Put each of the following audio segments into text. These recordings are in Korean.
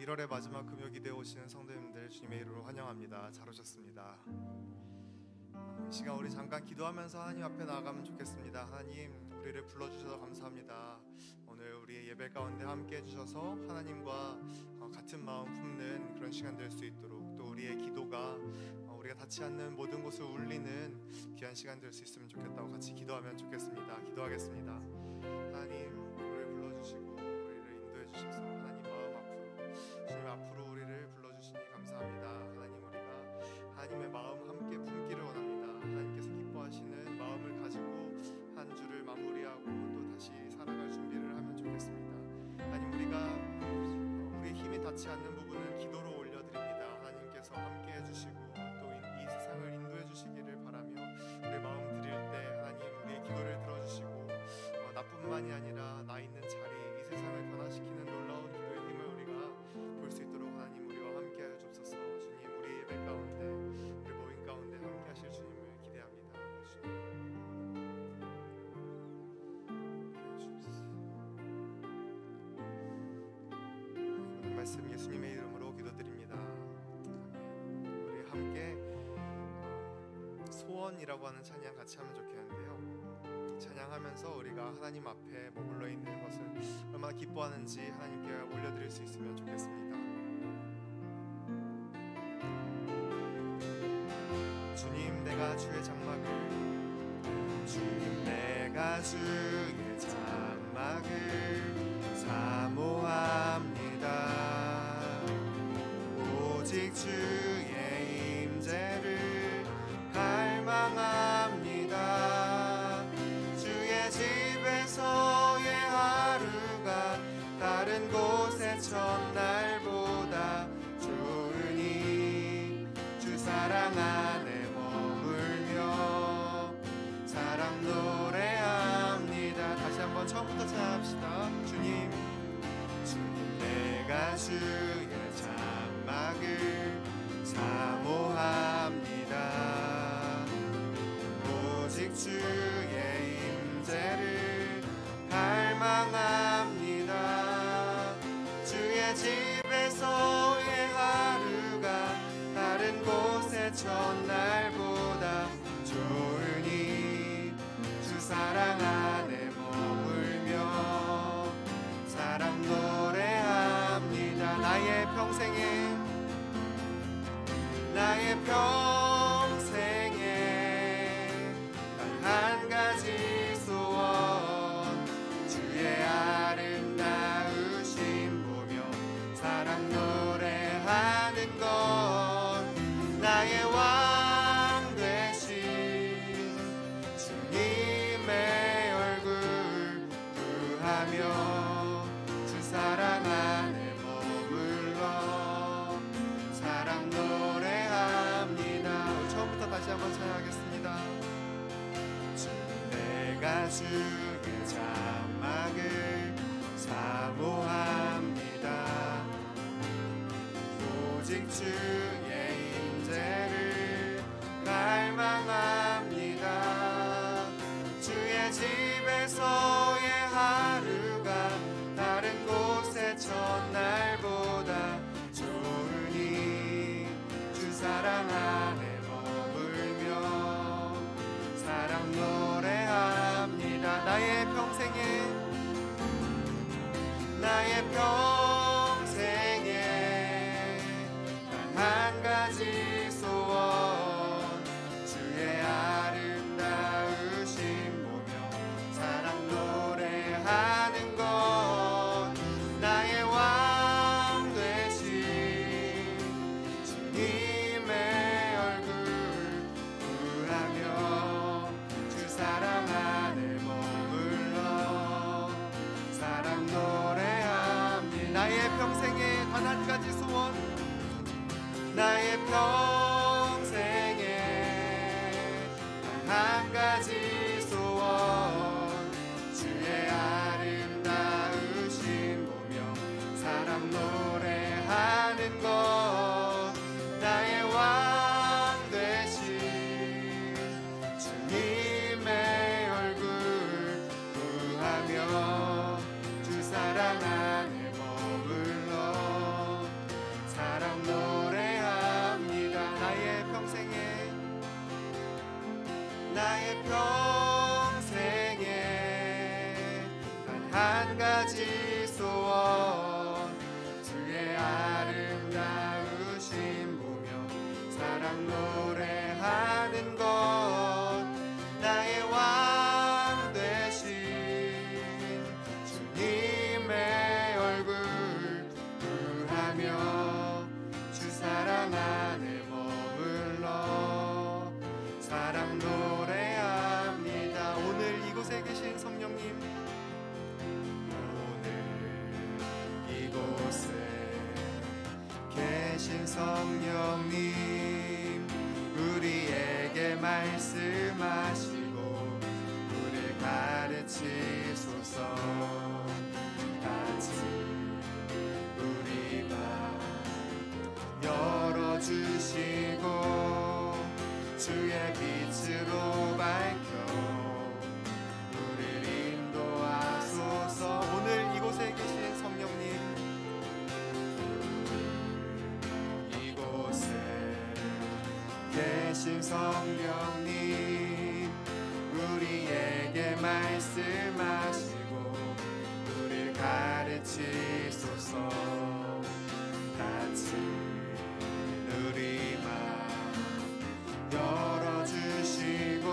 1월의 마지막 금요 기대에 오시는 성도님들 주님의 이름으로 환영합니다. 잘 오셨습니다. 이 시간 우리 잠깐 기도하면서 하나님 앞에 나아가면 좋겠습니다. 하나님, 우리를 불러주셔서 감사합니다. 오늘 우리의 예배 가운데 함께 해주셔서 하나님과 같은 마음 품는 그런 시간 될 수 있도록, 또 우리의 기도가 우리가 닿지 않는 모든 곳을 울리는 귀한 시간 될 수 있으면 좋겠다고 같이 기도하면 좋겠습니다. 기도하겠습니다. 하나님, 우리를 불러주시고 우리를 인도해 주셔서 하나님 마음 앞으로, 주님 앞으로 우리를 불러주시니 감사합니다. 하나님, 우리가 하나님의 마음 함께 품기를 원합니다. 하나님께서 기뻐하시는 마음을 가지고 한 주를 마무리하고 또 다시 살아갈 준비를 하면 좋겠습니다. 하나님, 우리의 힘이 닿지 않는 부분은 기도로 올려드립니다. 하나님께서 함께 해주시고 또 이 세상을 인도해 주시기를 바라며, 우리 마음 드릴 때 하나님 우리의 기도를 들어주시고 나뿐만이 아니라 나 있는 자리, 이 세상을 변화시키는 놀라운 기도의 힘을 우리가 볼 수 있도록 하나님 우리와 함께 하여 주옵소서. 주님, 우리 예배 가운데, 우리 모임 가운데 함께 하실 주님을 기대합니다. 오늘 말씀 예수님의 이름으로 기도드립니다. 우리 함께 소원이라고 하는 찬양 같이 하면 좋겠는데요, 찬양하면서 우리가 하나님 앞에 머물러 있는 것을 얼마나 기뻐하는지 하나님께 올려드릴 수 있으면 좋겠습니다. 주님, 내가 주의 장막을, 주님, 내가 주의 장막을 사모합니다. 오직 주의 임재를 갈망합니다. 주의 집에서의 하루가 다른 곳의 첫날보다 좋으니 주 사랑 안에 머물며 사랑 노래합니다. 다시 한번 처음부터 찬양합시다. 주님, 내가 주의 장막을 사모합니다. 오직 주의 임재를 갈망합니다. 주의 집에서의 하루가 다른 곳의 첫날보다 좋으니 주 사랑 안에 머물며 사랑 노래합니다. 나의 평생에 단 한 가지 소원, 주의 아름다우심 보며 사랑 노래하는 것. 나의 왕 되신 주님의 얼굴 구하며 주 사랑 안에 머물러 사랑 노래합니다. 처음부터 다시 한번 찬양하겠습니다. 내가 주의 장막을 사모합니다. 오직 주의 임재를 갈망합니다. 주의 집에서의 하루가 다른 곳의 첫날보다 좋으니 주 사랑 안에 머물며 사랑 노래합니다. 나의 평생에 단 한 가지 소원, 주의 아름다우심 보며 사랑 노래하는 것. 나의 왕 되신 주님의 얼굴 구하며 주 사랑 안에 머물러 사랑 노래합니다. 나의 평생에 단 한 가지 소원, 나의 평생에 단 한 가지 소원, 주의 아름다우심 보며 사랑 노래하는 것. 나의 왕 되신 주님의 얼굴 구하며 주 사랑 안에 머물러 나의 평생에 단 한 가지 소원 주의 아름다우심 보며 사랑 노래하는 것 나의 왕 되신 주님의 얼굴 구하며 주 사랑 안에 머물러 사랑 노래합니다. 오늘 이곳에 계신 성령님, 오늘 이곳에 계신 성령님, 우리에게 말씀하시고 우리를 가르치소서. 같이 우리 맘 열어주시고 주의 빛으로 밝혀 우리를 인도하소서. 오늘 이곳에 계신 성령님, 이곳에 계신 성령님, 우리에게 말씀하시고 우리를 가르치소서. 같이 우리 맘 열어주시고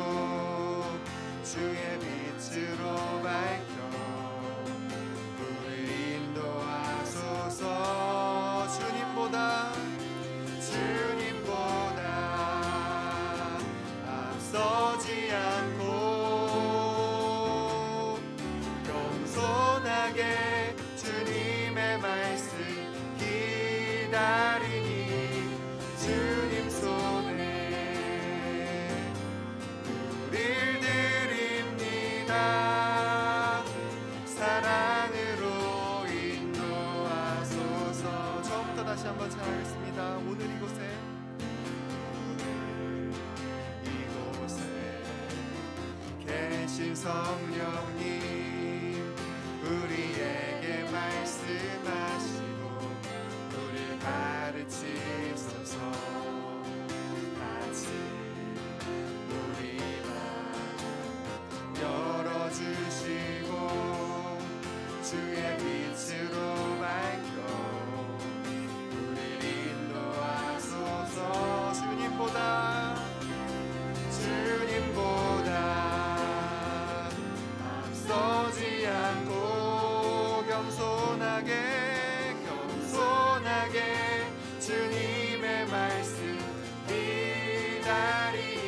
주의 빛으로 밝혀 우리를 인도하소서. 주님보다 앞서지 않고 겸손하게 주님의 말씀 기다리니 주님 손에 우릴 드립니다. 사랑으로 인도하소서. 처음부터 다시 한번 찬양하겠습니다. 오늘 이곳에 계신 성령님, 우리에게 말씀하시고 우리를 가르치소서. 같이 우리 맘 열어주시고 주의 빛으로 밝혀 우리를 인도하소서. 주님보다 앞서지 않고 겸손하게 주님의 말씀 기다리니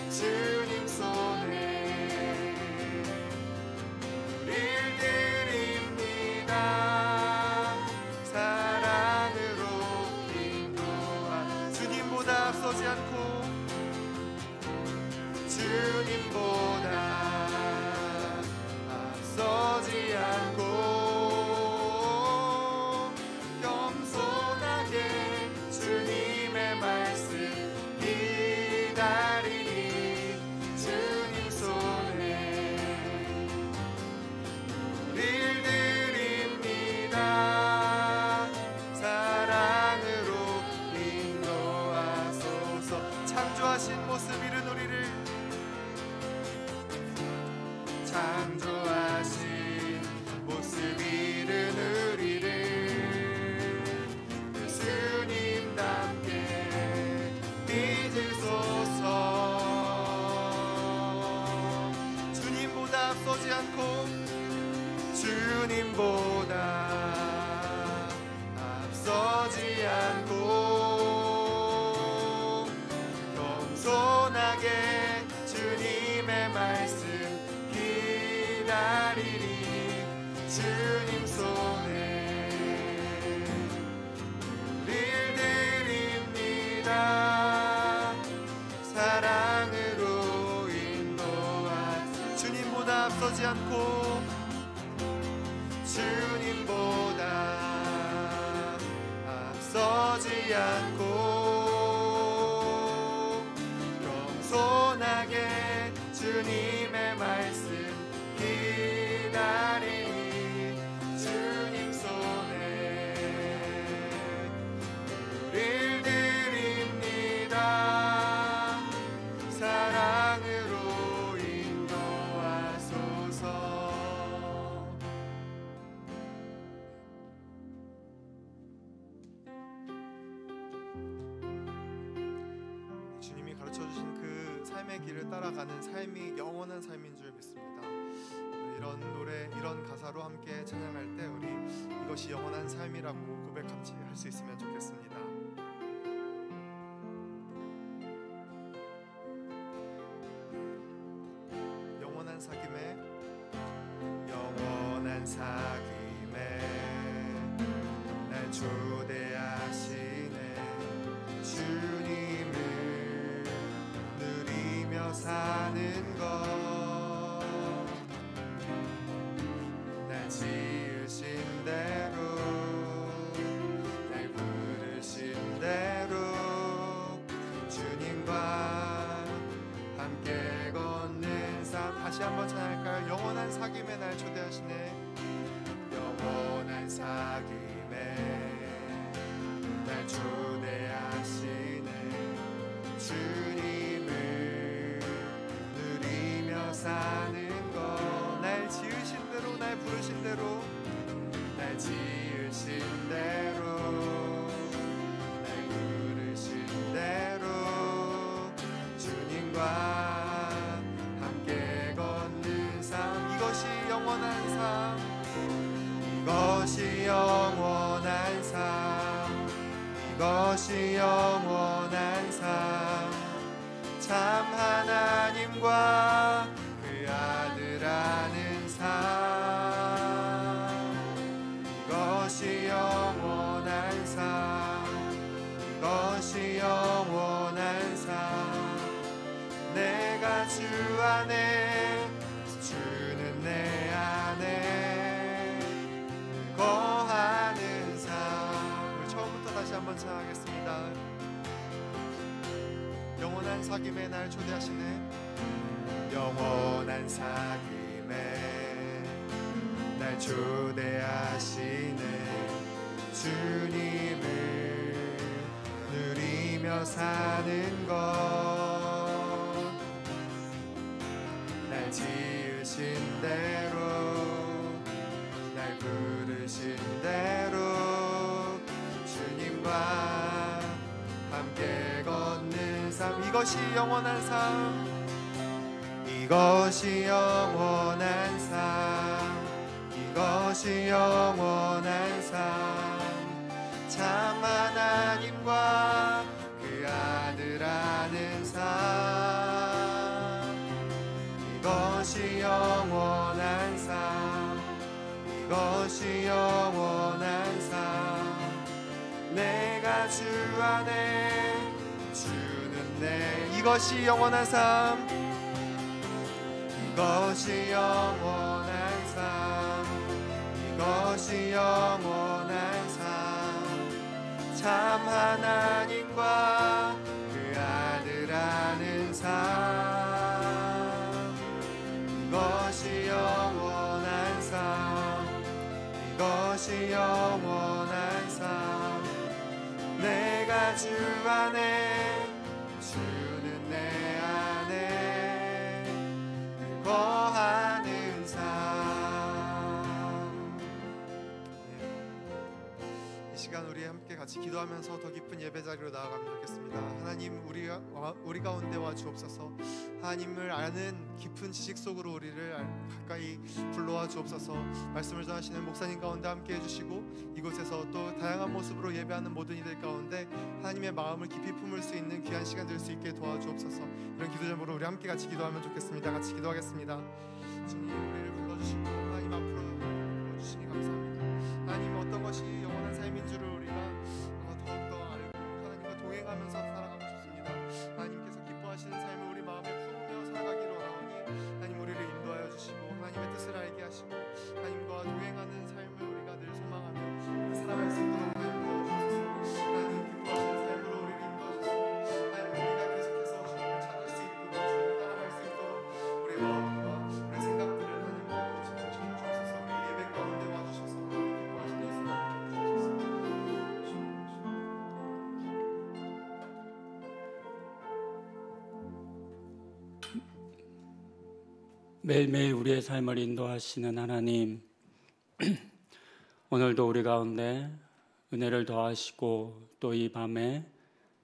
주님 손에 우릴 드립니다. 사랑으로 인도하 주님보다 앞서지 않고 겸손하게 주님의 말씀 기다리니 주님 손에 우릴 드립니다. 사랑으로 인도하소서. 창조하신 모습 이른 우리를, 창조하신 모습 이른 우리를 예수님답게 빚으소서. 주님보다 앞서지 않고 겸손하게 주님의 말씀 기다리니 주님 손에 우릴 드립니다. 사랑으로 인도하 주님보다 앞서지 않고 겸손하게 주님의 말씀 기다리니 주님 손에 우릴 드립니다. 사랑을 하나님의 길을 따라가는 삶이 영원한 삶인 줄 믿습니다. 이런 노래, 이런 가사로 함께 찬양할 때 우리 이것이 영원한 삶이라고 고백할 수 있으면 좋겠습니다. 영원한 사귐에 날 초대하시네. 주님을 누리며 사는 것, 날 지으신 대로, 날 부르신 대로 주님과 함께 걷는 삶. 다시 한번 찬양할까요? 영원한 사귐에 날 초대하시네. 영원한 사귐에 날 초대하시네. 주님을 누리며 사는 것, 날 지으신 대로, 날 부르신 대로, 날 지으신 대로, 날 부르신 대로 주님과 함께 걷는 삶. 이것이 영원한 삶, 이것이 영원한 삶, 이것이 영원한 삶. 참 하나님과 그 아들 아는 삶. 이것이 영원한 삶, 이것이 영원한 삶. 내가 주 안에, 주는 내 안에 거하는 삶. 우리 처음부터 다시 한번 찬양하겠습니다. 영원한 사귐에 날 초대하시네. 영원한 사귐에 날 초대하시네. 주님을 누리며 사는 것, 날 지으신 대로, 날 부르신 대로 주님과 함께 걷는 삶. 이것이 영원한 삶, 이것이 영원한 삶, 이것이 영원한 삶. 참 하나님과 그 아들 아는 삶. 이것이 영원한 삶, 이것이 영원한 삶. 내가 주 안에, 주는 내. 이것이 영원한 삶, 이것이 영원한 삶, 이것이 영원한 삶. 참 하나님과 그 아들 아는 삶. 이것이 영원한 삶, 이것이 영원한 삶. 내가 주 안에, 주는 내 안에 거하는 삶. 이 시간 우리 함께 같이 기도하면서 더 깊은 예배 자리로 나아가면 좋겠습니다. 하나님, 우리 가운데 와 주옵소서. 하나님을 아는 깊은 지식 속으로 우리를 가까이 불러와 주옵소서. 말씀을 전하시는 목사님 가운데 함께 해주시고, 이곳에서 또 다양한 모습으로 예배하는 모든 이들 가운데 하나님의 마음을 깊이 품을 수 있는 귀한 시간 될 수 있게 도와주옵소서. 이런 기도 제목으로 우리 함께 같이 기도하면 좋겠습니다. 같이 기도하겠습니다. 주님, 우리를 불러주시고 하나님 앞으로 불러주시니 감사합니다. 하나님, 어떤 것이 영원한 삶인 줄을 우리가 더욱더 알고 하나님과 동행하면서 살아가고 싶습니다. 하나님께서 기뻐하시는 삶을 우리 마음에 품으며 살아가기로 원하오니 하나님, 우리를 인도하여 주시고 하나님의 뜻을 알게 하시고 하나님과 동행하는 삶을 우리가 늘 소망하며 살아갈 수 있도록 하나님 도와주소서. 하나님, 기뻐하시는 삶으로 우리를 인도하소서. 하나님, 우리가 계속해서 주님을 찾을 수 있도록, 주님을 따라갈 수 있도록 우리의 마음과 우리의 생각들을 하나님 주옵소서. 우리 예배 가운데 와주셔서 하나님 기뻐하시는 예수님 매일매일 우리의 삶을 인도하시는 하나님, 오늘도 우리 가운데 은혜를 더하시고 또 이 밤에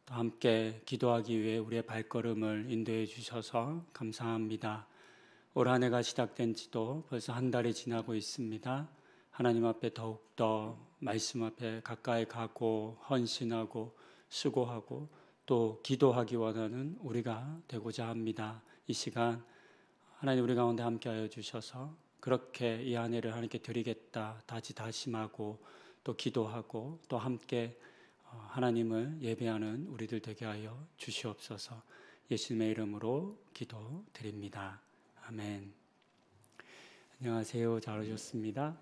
또 함께 기도하기 위해 우리의 발걸음을 인도해 주셔서 감사합니다. 올 한 해가 시작된 지도 벌써 한 달이 지나고 있습니다. 하나님 앞에 더욱더 말씀 앞에 가까이 가고 헌신하고 수고하고 또 기도하기 원하는 우리가 되고자 합니다. 이 시간 하나님 우리 가운데 함께하여 주셔서 그렇게 이 한 해를 하나님께 드리겠다 다짐하고 또 기도하고 또 함께 하나님을 예배하는 우리들 되게 하여 주시옵소서. 예수님의 이름으로 기도드립니다. 아멘. 안녕하세요. 잘 오셨습니다.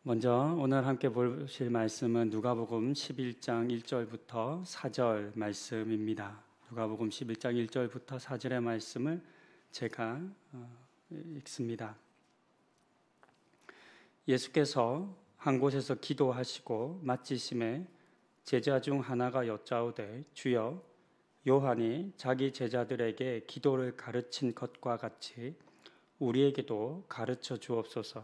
먼저 오늘 함께 보실 말씀은 누가복음 11장 1절부터 4절 말씀입니다. 누가복음 11장 1절부터 4절의 말씀을 제가 읽습니다. 예수께서 한 곳에서 기도하시고 마치심에 제자 중 하나가 여짜오되 주여 요한이 자기 제자들에게 기도를 가르친 것과 같이 우리에게도 가르쳐 주옵소서.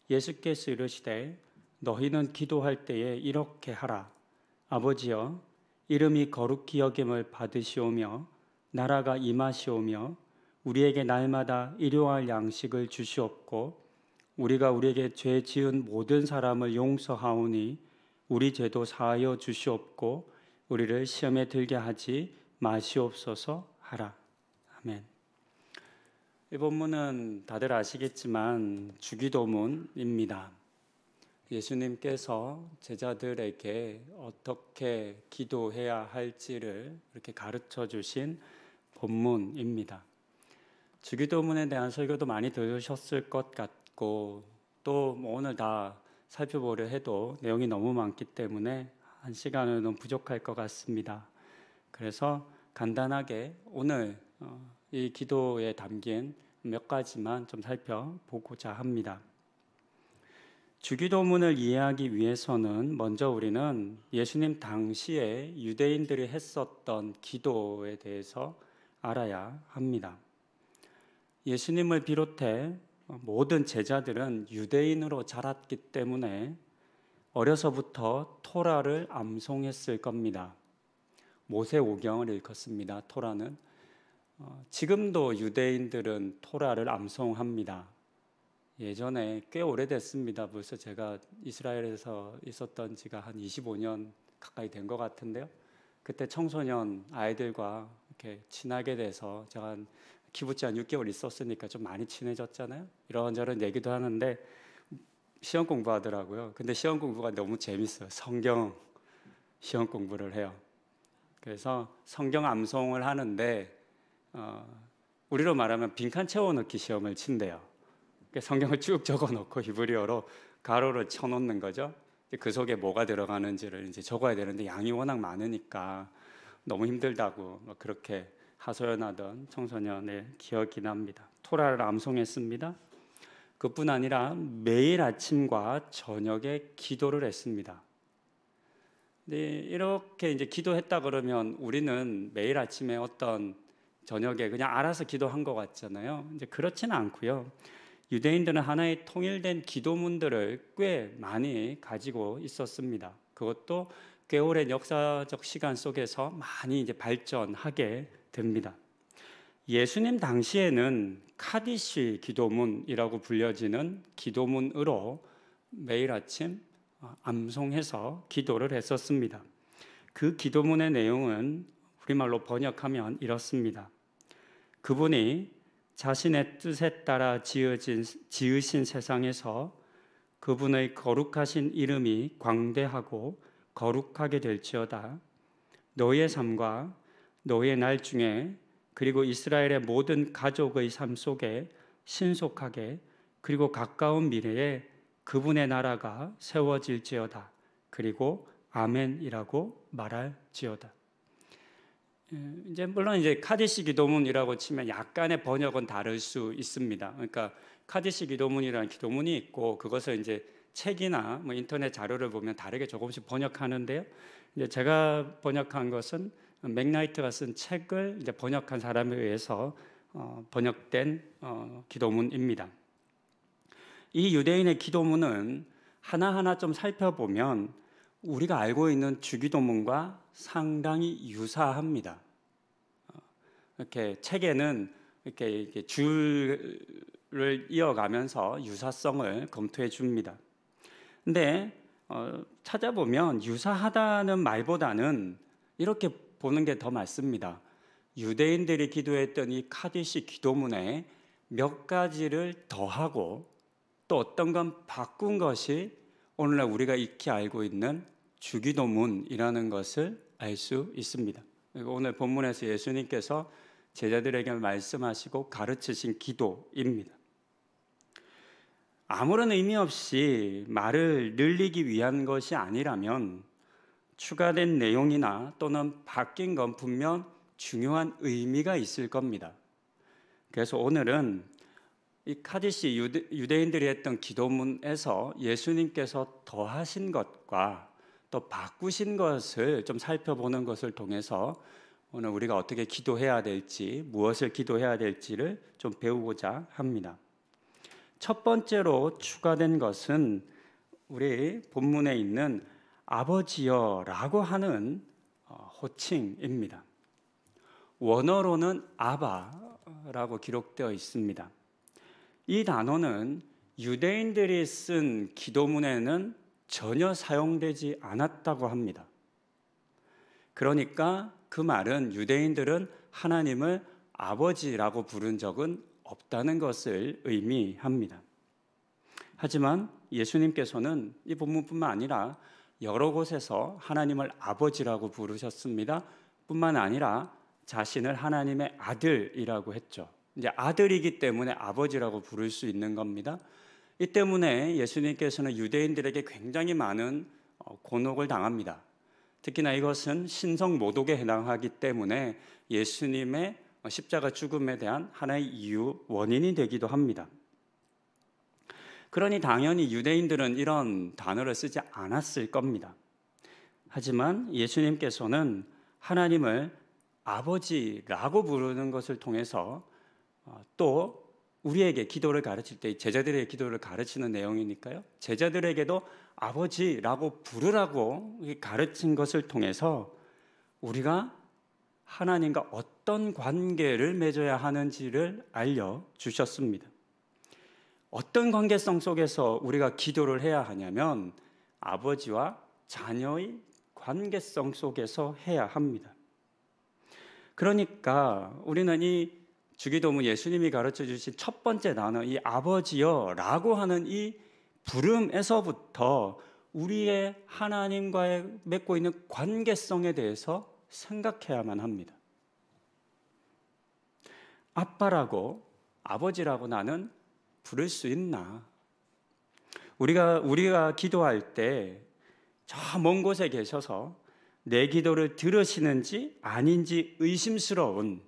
예수께서 이르시되 너희는 기도할 때에 이렇게 하라. 아버지여 이름이 거룩히 여김을 받으시오며 나라가 임하시오며 우리에게 날마다 일용할 양식을 주시옵고 우리가 우리에게 죄 지은 모든 사람을 용서하오니 우리 죄도 사하여 주시옵고 우리를 시험에 들게 하지 마시옵소서 하라. 아멘. 이 본문은 다들 아시겠지만 주기도문입니다. 예수님께서 제자들에게 어떻게 기도해야 할지를 이렇게 가르쳐 주신 본문입니다. 주기도문에 대한 설교도 많이 들으셨을 것 같고 또 오늘 다 살펴보려 해도 내용이 너무 많기 때문에 한 시간은 너무 부족할 것 같습니다. 그래서 간단하게 오늘 이 기도에 담긴 몇 가지만 좀 살펴보고자 합니다. 주기도문을 이해하기 위해서는 먼저 우리는 예수님 당시에 유대인들이 했었던 기도에 대해서 알아야 합니다. 예수님을 비롯해 모든 제자들은 유대인으로 자랐기 때문에 어려서부터 토라를 암송했을 겁니다. 모세오경을 읽었습니다. 토라는 지금도 유대인들은 토라를 암송합니다. 예전에 꽤 오래됐습니다. 벌써 제가 이스라엘에서 있었던 지가 한 25년 가까이 된 것 같은데요. 그때 청소년 아이들과 이렇게 친하게 돼서 제가 한 키부츠 한 6개월 있었으니까 좀 많이 친해졌잖아요. 이런저런 얘기도 하는데 시험 공부하더라고요. 근데 시험 공부가 너무 재밌어요. 성경 시험 공부를 해요. 그래서 성경 암송을 하는데 우리로 말하면 빈칸 채워넣기 시험을 친대요. 성경을 쭉 적어놓고 히브리어로 가로를 쳐놓는 거죠. 그 속에 뭐가 들어가는지를 이제 적어야 되는데 양이 워낙 많으니까 너무 힘들다고 그렇게 하소연하던 청소년의 기억이 납니다. 토라를 암송했습니다. 그뿐 아니라 매일 아침과 저녁에 기도를 했습니다. 근데 이렇게 이제 기도했다 그러면 우리는 매일 아침에 어떤 저녁에 그냥 알아서 기도한 것 같잖아요. 이제 그렇지는 않고요. 유대인들은 하나의 통일된 기도문들을 꽤 많이 가지고 있었습니다. 그것도 꽤 오랜 역사적 시간 속에서 많이 이제 발전하게 됩니다. 예수님 당시에는 카디시 기도문이라고 불려지는 기도문으로 매일 아침 암송해서 기도를 했었습니다. 그 기도문의 내용은 우리말로 번역하면 이렇습니다. 그분이 자신의 뜻에 따라 지으신 세상에서 그분의 거룩하신 이름이 광대하고 거룩하게 될지어다. 너희의 삶과 너희의 날 중에 그리고 이스라엘의 모든 가족의 삶 속에 신속하게 그리고 가까운 미래에 그분의 나라가 세워질지어다. 그리고 아멘이라고 말할지어다. 이제 물론 이제 카디시 기도문이라고 치면 약간의 번역은 다를 수 있습니다. 그러니까 카디시 기도문이라는 기도문이 있고 그것을 이제 책이나 뭐 인터넷 자료를 보면 다르게 조금씩 번역하는데요. 이제 제가 번역한 것은 맥나이트가 쓴 책을 이제 번역한 사람에 의해서 번역된 기도문입니다. 이 유대인의 기도문은 하나하나 좀 살펴보면 우리가 알고 있는 주기도문과 상당히 유사합니다. 이렇게 책에는 이렇게 줄을 이어가면서 유사성을 검토해 줍니다. 근데 찾아보면 유사하다는 말보다는 이렇게 보는 게 더 맞습니다. 유대인들이 기도했던 이 카디시 기도문에 몇 가지를 더하고 또 어떤 건 바꾼 것이 오늘날 우리가 익히 알고 있는 주기도문이라는 것을 알 수 있습니다. 그리고 오늘 본문에서 예수님께서 제자들에게 말씀하시고 가르치신 기도입니다. 아무런 의미 없이 말을 늘리기 위한 것이 아니라면 추가된 내용이나 또는 바뀐 건 분명 중요한 의미가 있을 겁니다. 그래서 오늘은 이 카디시 유대인들이 했던 기도문에서 예수님께서 더하신 것과 또 바꾸신 것을 좀 살펴보는 것을 통해서 오늘 우리가 어떻게 기도해야 될지, 무엇을 기도해야 될지를 좀 배우고자 합니다. 첫 번째로 추가된 것은 우리 본문에 있는 아버지여라고 하는 호칭입니다. 원어로는 아바라고 기록되어 있습니다. 이 단어는 유대인들이 쓴 기도문에는 전혀 사용되지 않았다고 합니다. 그러니까 그 말은 유대인들은 하나님을 아버지라고 부른 적은 없다는 것을 의미합니다. 하지만 예수님께서는 이 본문뿐만 아니라 여러 곳에서 하나님을 아버지라고 부르셨습니다. 뿐만 아니라 자신을 하나님의 아들이라고 했죠. 이제 아들이기 때문에 아버지라고 부를 수 있는 겁니다. 이 때문에 예수님께서는 유대인들에게 굉장히 많은 곤혹을 당합니다. 특히나 이것은 신성 모독에 해당하기 때문에 예수님의 십자가 죽음에 대한 하나의 이유, 원인이 되기도 합니다. 그러니 당연히 유대인들은 이런 단어를 쓰지 않았을 겁니다. 하지만 예수님께서는 하나님을 아버지라고 부르는 것을 통해서 또 우리에게 기도를 가르칠 때 제자들에게 기도를 가르치는 내용이니까요. 제자들에게도 아버지라고 부르라고 가르친 것을 통해서 우리가 하나님과 어떤 관계를 맺어야 하는지를 알려주셨습니다. 어떤 관계성 속에서 우리가 기도를 해야 하냐면 아버지와 자녀의 관계성 속에서 해야 합니다. 그러니까 우리는 이 주기도문 예수님이 가르쳐 주신 첫 번째 단어 이 아버지여라고 하는 이 부름에서부터 우리의 하나님과의 맺고 있는 관계성에 대해서 생각해야만 합니다. 아빠라고 아버지라고 나는 부를 수 있나? 우리가 기도할 때 저 먼 곳에 계셔서 내 기도를 들으시는지 아닌지 의심스러운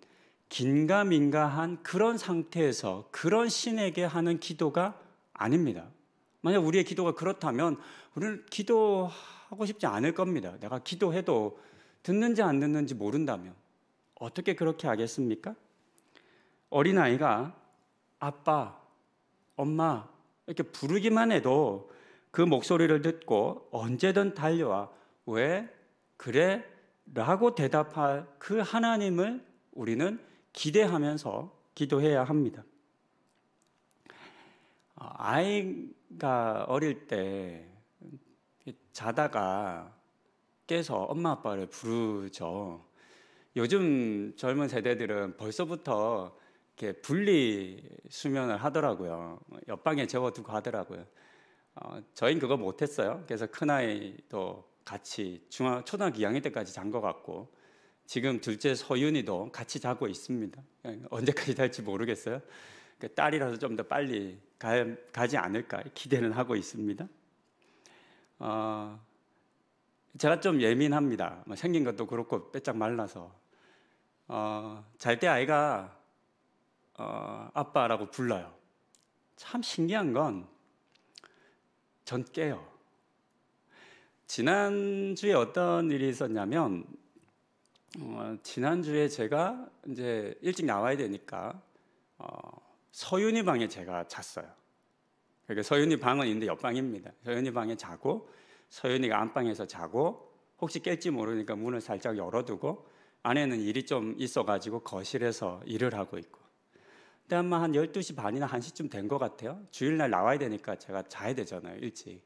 긴가민가한 그런 상태에서 그런 신에게 하는 기도가 아닙니다. 만약 우리의 기도가 그렇다면 우리는 기도하고 싶지 않을 겁니다. 내가 기도해도 듣는지 안 듣는지 모른다면 어떻게 그렇게 하겠습니까? 어린아이가 아빠, 엄마 이렇게 부르기만 해도 그 목소리를 듣고 언제든 달려와 왜 그래? 라고 대답할 그 하나님을 우리는 기대하면서 기도해야 합니다. 아이가 어릴 때 자다가 깨서 엄마 아빠를 부르죠. 요즘 젊은 세대들은 벌써부터 이렇게 분리 수면을 하더라고요. 옆방에 재워두고 하더라고요. 저희는 그거 못했어요. 그래서 큰아이도 같이 초등학교 2학년 때까지 잔 것 같고 지금 둘째 서윤이도 같이 자고 있습니다. 언제까지 될지 모르겠어요. 딸이라서 좀 더 빨리 가지 않을까 기대는 하고 있습니다. 제가 좀 예민합니다. 생긴 것도 그렇고 빼짝 말라서 잘 때 아이가 아빠라고 불러요. 참 신기한 건 전 깨요. 지난주에 어떤 일이 있었냐면 지난주에 제가 이제 일찍 나와야 되니까 서윤이 방에 제가 잤어요. 그러니까 서윤이 방은 있는데 옆방입니다. 서윤이 방에 자고 서연이가 안방에서 자고 혹시 깰지 모르니까 문을 살짝 열어두고 아내는 일이 좀 있어가지고 거실에서 일을 하고 있고, 그때 아마 한 12시 반이나 1시쯤 된 것 같아요. 주일날 나와야 되니까 제가 자야 되잖아요, 일찍.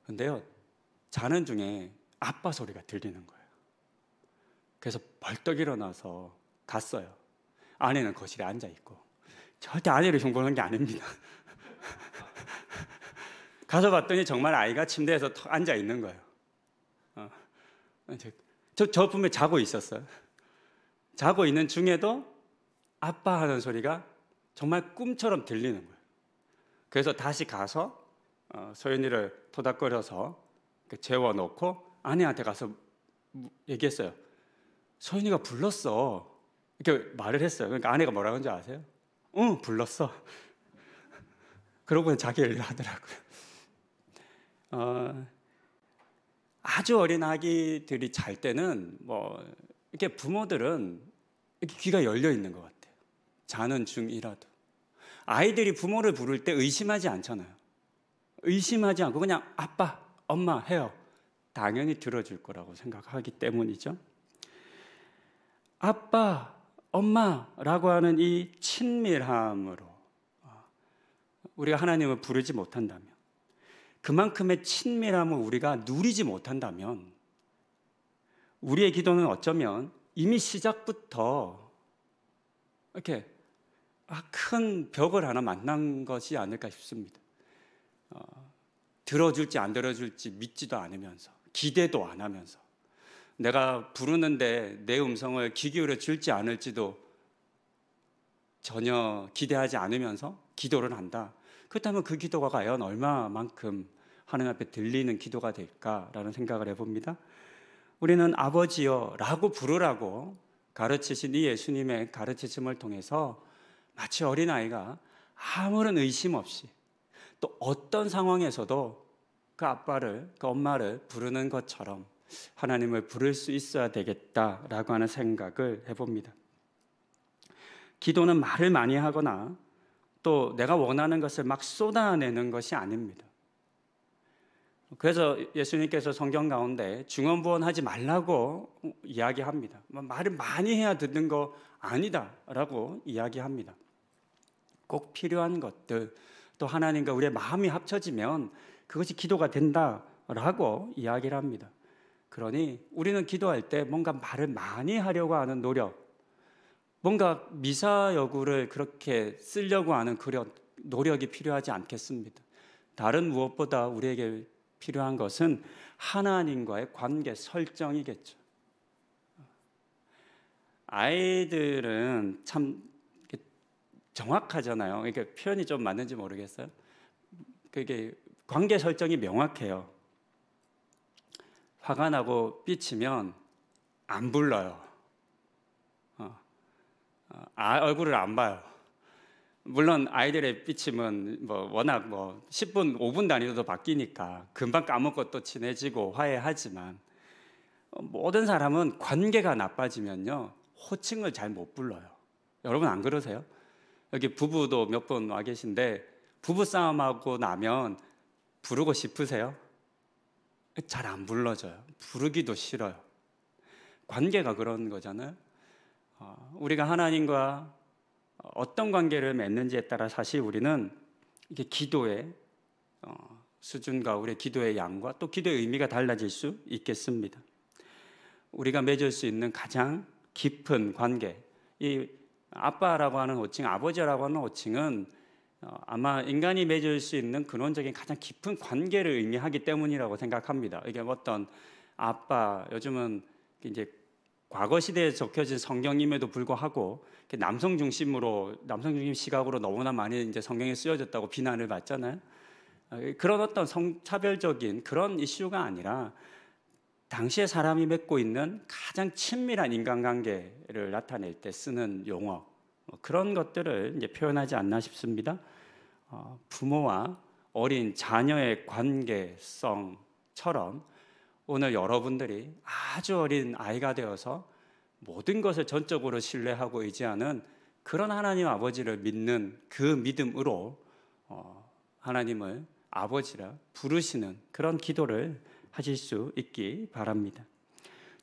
근데요, 자는 중에 아빠 소리가 들리는 거예요. 그래서 벌떡 일어나서 갔어요. 아내는 거실에 앉아 있고. 절대 아내를 흉보는 게 아닙니다. 가서 봤더니 정말 아이가 침대에서 턱 앉아 있는 거예요. 저 분명히 자고 있었어요. 자고 있는 중에도 아빠 하는 소리가 정말 꿈처럼 들리는 거예요. 그래서 다시 가서 소연이를 토닥거려서 재워놓고 아내한테 가서 얘기했어요. 소연이가 불렀어. 이렇게 말을 했어요. 그러니까 아내가 뭐라고 하는지 아세요? 응, 불렀어. 그러고는 자기 일을 하더라고요. 아주 어린 아기들이 잘 때는 이렇게 부모들은 이렇게 귀가 열려 있는 것 같아요. 자는 중이라도. 아이들이 부모를 부를 때 의심하지 않잖아요. 의심하지 않고 그냥 아빠, 엄마 해요. 당연히 들어줄 거라고 생각하기 때문이죠. 아빠, 엄마라고 하는 이 친밀함으로 우리가 하나님을 부르지 못한다면, 그만큼의 친밀함을 우리가 누리지 못한다면 우리의 기도는 어쩌면 이미 시작부터 이렇게 큰 벽을 하나 만난 것이 아닐까 싶습니다. 들어줄지 안 들어줄지 믿지도 않으면서, 기대도 안 하면서, 내가 부르는데 내 음성을 귀 기울여 줄지 않을지도 전혀 기대하지 않으면서 기도를 한다. 그렇다면 그 기도가 과연 얼마만큼 하나님 앞에 들리는 기도가 될까라는 생각을 해봅니다. 우리는 아버지여 라고 부르라고 가르치신 이 예수님의 가르치심을 통해서 마치 어린아이가 아무런 의심 없이 또 어떤 상황에서도 그 아빠를, 그 엄마를 부르는 것처럼 하나님을 부를 수 있어야 되겠다라고 하는 생각을 해봅니다. 기도는 말을 많이 하거나 또 내가 원하는 것을 막 쏟아내는 것이 아닙니다. 그래서 예수님께서 성경 가운데 중언부언하지 말라고 이야기합니다. 말을 많이 해야 듣는 거 아니다라고 이야기합니다. 꼭 필요한 것들, 또 하나님과 우리의 마음이 합쳐지면 그것이 기도가 된다라고 이야기를 합니다. 그러니 우리는 기도할 때 뭔가 말을 많이 하려고 하는 노력, 뭔가 미사여구를 그렇게 쓰려고 하는 그런 노력이 필요하지 않겠습니다. 다른 무엇보다 우리에게 필요한 것은 하나님과의 관계 설정이겠죠. 아이들은 참 정확하잖아요. 이게 표현이 좀 맞는지 모르겠어요. 그게 관계 설정이 명확해요. 화가 나고 삐치면 안 불러요. 얼굴을 안 봐요. 물론 아이들의 삐침은 워낙 10분, 5분 단위로도 바뀌니까 금방 까먹고 또 친해지고 화해하지만, 모든 사람은 관계가 나빠지면요 호칭을 잘 못 불러요. 여러분 안 그러세요? 여기 부부도 몇 분 와 계신데 부부 싸움하고 나면 부르고 싶으세요? 잘 안 불러져요. 부르기도 싫어요. 관계가 그런 거잖아요. 우리가 하나님과 어떤 관계를 맺는지에 따라 사실 우리는 이게 기도의 수준과 우리의 기도의 양과 또 기도의 의미가 달라질 수 있겠습니다. 우리가 맺을 수 있는 가장 깊은 관계, 이 아빠라고 하는 호칭, 아버지라고 하는 호칭은 아마 인간이 맺을 수 있는 근원적인 가장 깊은 관계를 의미하기 때문이라고 생각합니다. 이게 어떤 아빠, 요즘은 이제 과거 시대에 적혀진 성경임에도 불구하고 남성 중심 시각으로 너무나 많이 이제 성경에 쓰여졌다고 비난을 받잖아요. 그런 어떤 성차별적인 그런 이슈가 아니라 당시에 사람이 맺고 있는 가장 친밀한 인간관계를 나타낼 때 쓰는 용어, 그런 것들을 이제 표현하지 않나 싶습니다. 부모와 어린 자녀의 관계성처럼 오늘 여러분들이 아주 어린 아이가 되어서 모든 것을 전적으로 신뢰하고 의지하는 그런 하나님 아버지를 믿는 그 믿음으로 하나님을 아버지라 부르시는 그런 기도를 하실 수 있기 바랍니다.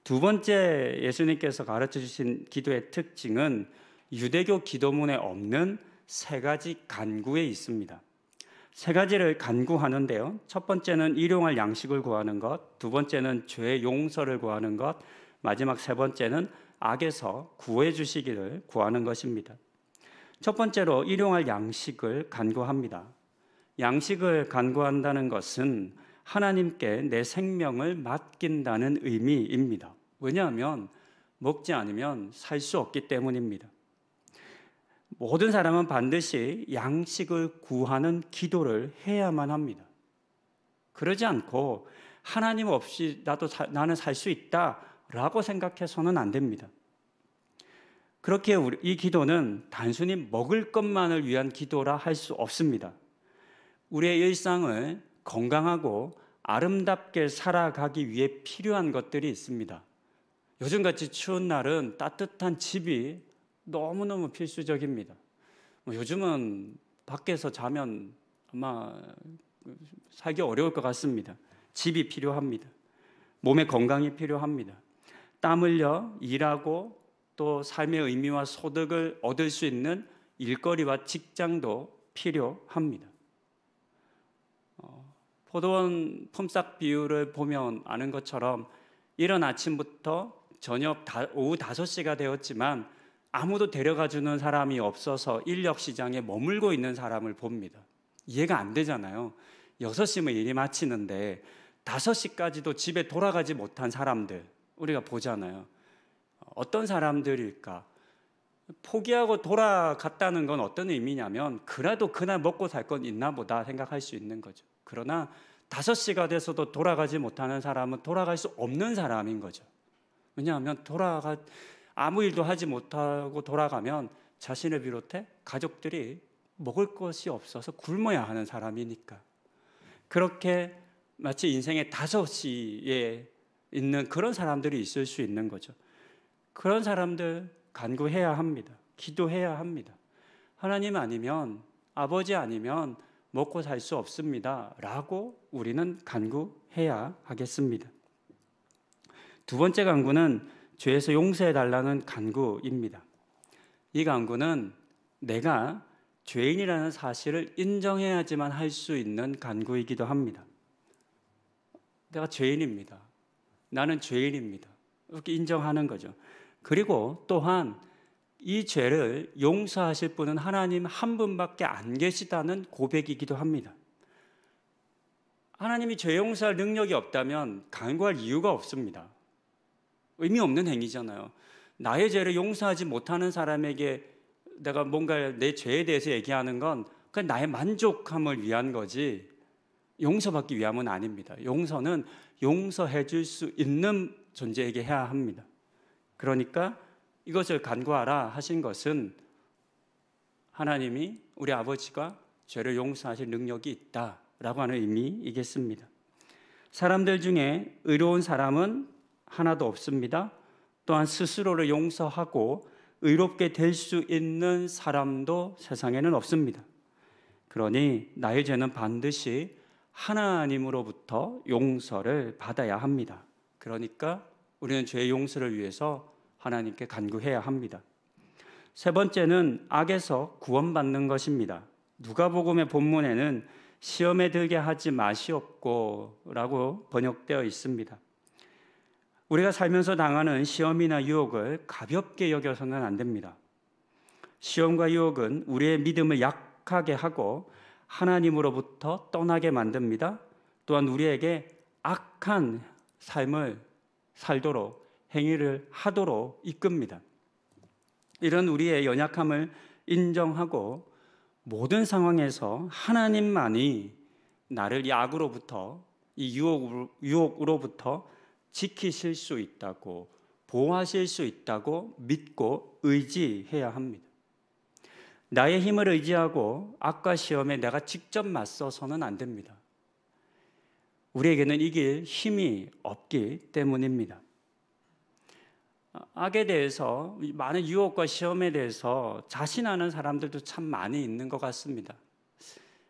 두 번째 예수님께서 가르쳐 주신 기도의 특징은 유대교 기도문에 없는 세 가지 간구에 있습니다. 세 가지를 간구하는데요. 첫 번째는 일용할 양식을 구하는 것, 두 번째는 죄의 용서를 구하는 것, 마지막 세 번째는 악에서 구해 주시기를 구하는 것입니다. 첫 번째로 일용할 양식을 간구합니다. 양식을 간구한다는 것은 하나님께 내 생명을 맡긴다는 의미입니다. 왜냐하면 먹지 않으면 살 수 없기 때문입니다. 모든 사람은 반드시 양식을 구하는 기도를 해야만 합니다. 그러지 않고 하나님 없이 나는 살 수 있다라고 생각해서는 안 됩니다. 그렇게 이 기도는 단순히 먹을 것만을 위한 기도라 할 수 없습니다. 우리의 일상을 건강하고 아름답게 살아가기 위해 필요한 것들이 있습니다. 요즘같이 추운 날은 따뜻한 집이 너무너무 필수적입니다. 요즘은 밖에서 자면 아마 살기 어려울 것 같습니다. 집이 필요합니다. 몸의 건강이 필요합니다. 땀 흘려 일하고 또 삶의 의미와 소득을 얻을 수 있는 일거리와 직장도 필요합니다. 포도원 품삯 비율을 보면 아는 것처럼 이른 아침부터 저녁 오후 5시가 되었지만 아무도 데려가주는 사람이 없어서 인력시장에 머물고 있는 사람을 봅니다. 이해가 안 되잖아요. 6시면 일이 마치는데 5시까지도 집에 돌아가지 못한 사람들 우리가 보잖아요. 어떤 사람들일까? 포기하고 돌아갔다는 건 어떤 의미냐면 그래도 그날 먹고 살 건 있나 보다 생각할 수 있는 거죠. 그러나 5시가 돼서도 돌아가지 못하는 사람은 돌아갈 수 없는 사람인 거죠. 왜냐하면 아무 일도 하지 못하고 돌아가면 자신을 비롯해 가족들이 먹을 것이 없어서 굶어야 하는 사람이니까. 그렇게 마치 인생의 5시에 있는 그런 사람들이 있을 수 있는 거죠. 그런 사람들 간구해야 합니다. 기도해야 합니다. 하나님 아니면, 아버지 아니면 먹고 살 수 없습니다 라고 우리는 간구해야 하겠습니다. 두 번째 간구는 죄에서 용서해 달라는 간구입니다. 이 간구는 내가 죄인이라는 사실을 인정해야지만 할 수 있는 간구이기도 합니다. 내가 죄인입니다. 나는 죄인입니다. 이렇게 인정하는 거죠. 그리고 또한 이 죄를 용서하실 분은 하나님 한 분밖에 안 계시다는 고백이기도 합니다. 하나님이 죄 용서할 능력이 없다면 간구할 이유가 없습니다. 의미 없는 행위잖아요. 나의 죄를 용서하지 못하는 사람에게 내가 뭔가 내 죄에 대해서 얘기하는 건 그냥 나의 만족함을 위한 거지 용서받기 위함은 아닙니다. 용서는 용서해 줄 수 있는 존재에게 해야 합니다. 그러니까 이것을 간구하라 하신 것은 하나님이 우리 아버지가 죄를 용서하실 능력이 있다라고 하는 의미이겠습니다. 사람들 중에 의로운 사람은 하나도 없습니다. 또한 스스로를 용서하고 의롭게 될 수 있는 사람도 세상에는 없습니다. 그러니 나의 죄는 반드시 하나님으로부터 용서를 받아야 합니다. 그러니까 우리는 죄의 용서를 위해서 하나님께 간구해야 합니다. 세 번째는 악에서 구원받는 것입니다. 누가복음의 본문에는 시험에 들게 하지 마시옵고 라고 번역되어 있습니다. 우리가 살면서 당하는 시험이나 유혹을 가볍게 여겨서는 안 됩니다. 시험과 유혹은 우리의 믿음을 약하게 하고 하나님으로부터 떠나게 만듭니다. 또한 우리에게 악한 삶을 살도록 행위를 하도록 이끕니다. 이런 우리의 연약함을 인정하고 모든 상황에서 하나님만이 나를 이 악으로부터, 이 유혹으로부터 지키실 수 있다고, 보호하실 수 있다고 믿고 의지해야 합니다. 나의 힘을 의지하고 악과 시험에 내가 직접 맞서서는 안 됩니다. 우리에게는 이길 힘이 없기 때문입니다. 악에 대해서, 많은 유혹과 시험에 대해서 자신하는 사람들도 참 많이 있는 것 같습니다.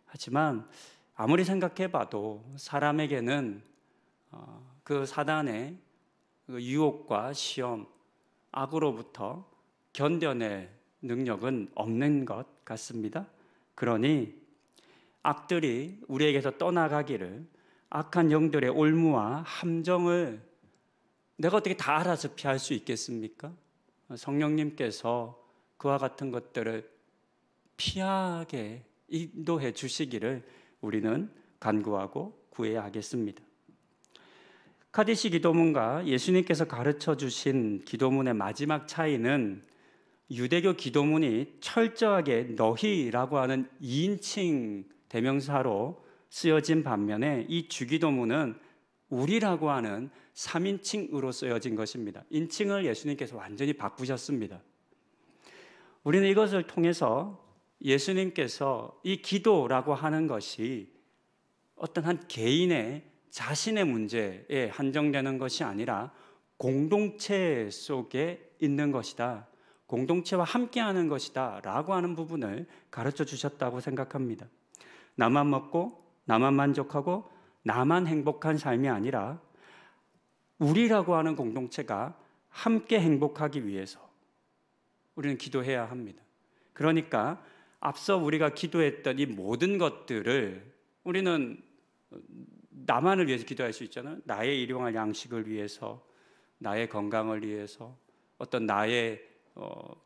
하지만 아무리 생각해봐도 사람에게는 그 사단의 그 유혹과 시험, 악으로부터 견뎌낼 능력은 없는 것 같습니다. 그러니 악들이 우리에게서 떠나가기를, 악한 영들의 올무와 함정을 내가 어떻게 다 알아서 피할 수 있겠습니까? 성령님께서 그와 같은 것들을 피하게 인도해 주시기를 우리는 간구하고 구해야 하겠습니다. 카디시 기도문과 예수님께서 가르쳐 주신 기도문의 마지막 차이는 유대교 기도문이 철저하게 너희라고 하는 2인칭 대명사로 쓰여진 반면에 이 주기도문은 우리라고 하는 3인칭으로 쓰여진 것입니다. 인칭을 예수님께서 완전히 바꾸셨습니다. 우리는 이것을 통해서 예수님께서 이 기도라고 하는 것이 어떤 한 개인의 자신의 문제에 한정되는 것이 아니라 공동체 속에 있는 것이다, 공동체와 함께하는 것이다 라고 하는 부분을 가르쳐 주셨다고 생각합니다. 나만 먹고 나만 만족하고 나만 행복한 삶이 아니라 우리라고 하는 공동체가 함께 행복하기 위해서 우리는 기도해야 합니다. 그러니까 앞서 우리가 기도했던 이 모든 것들을 우리는 나만을 위해서 기도할 수 있잖아요. 나의 일용할 양식을 위해서, 나의 건강을 위해서, 어떤 나의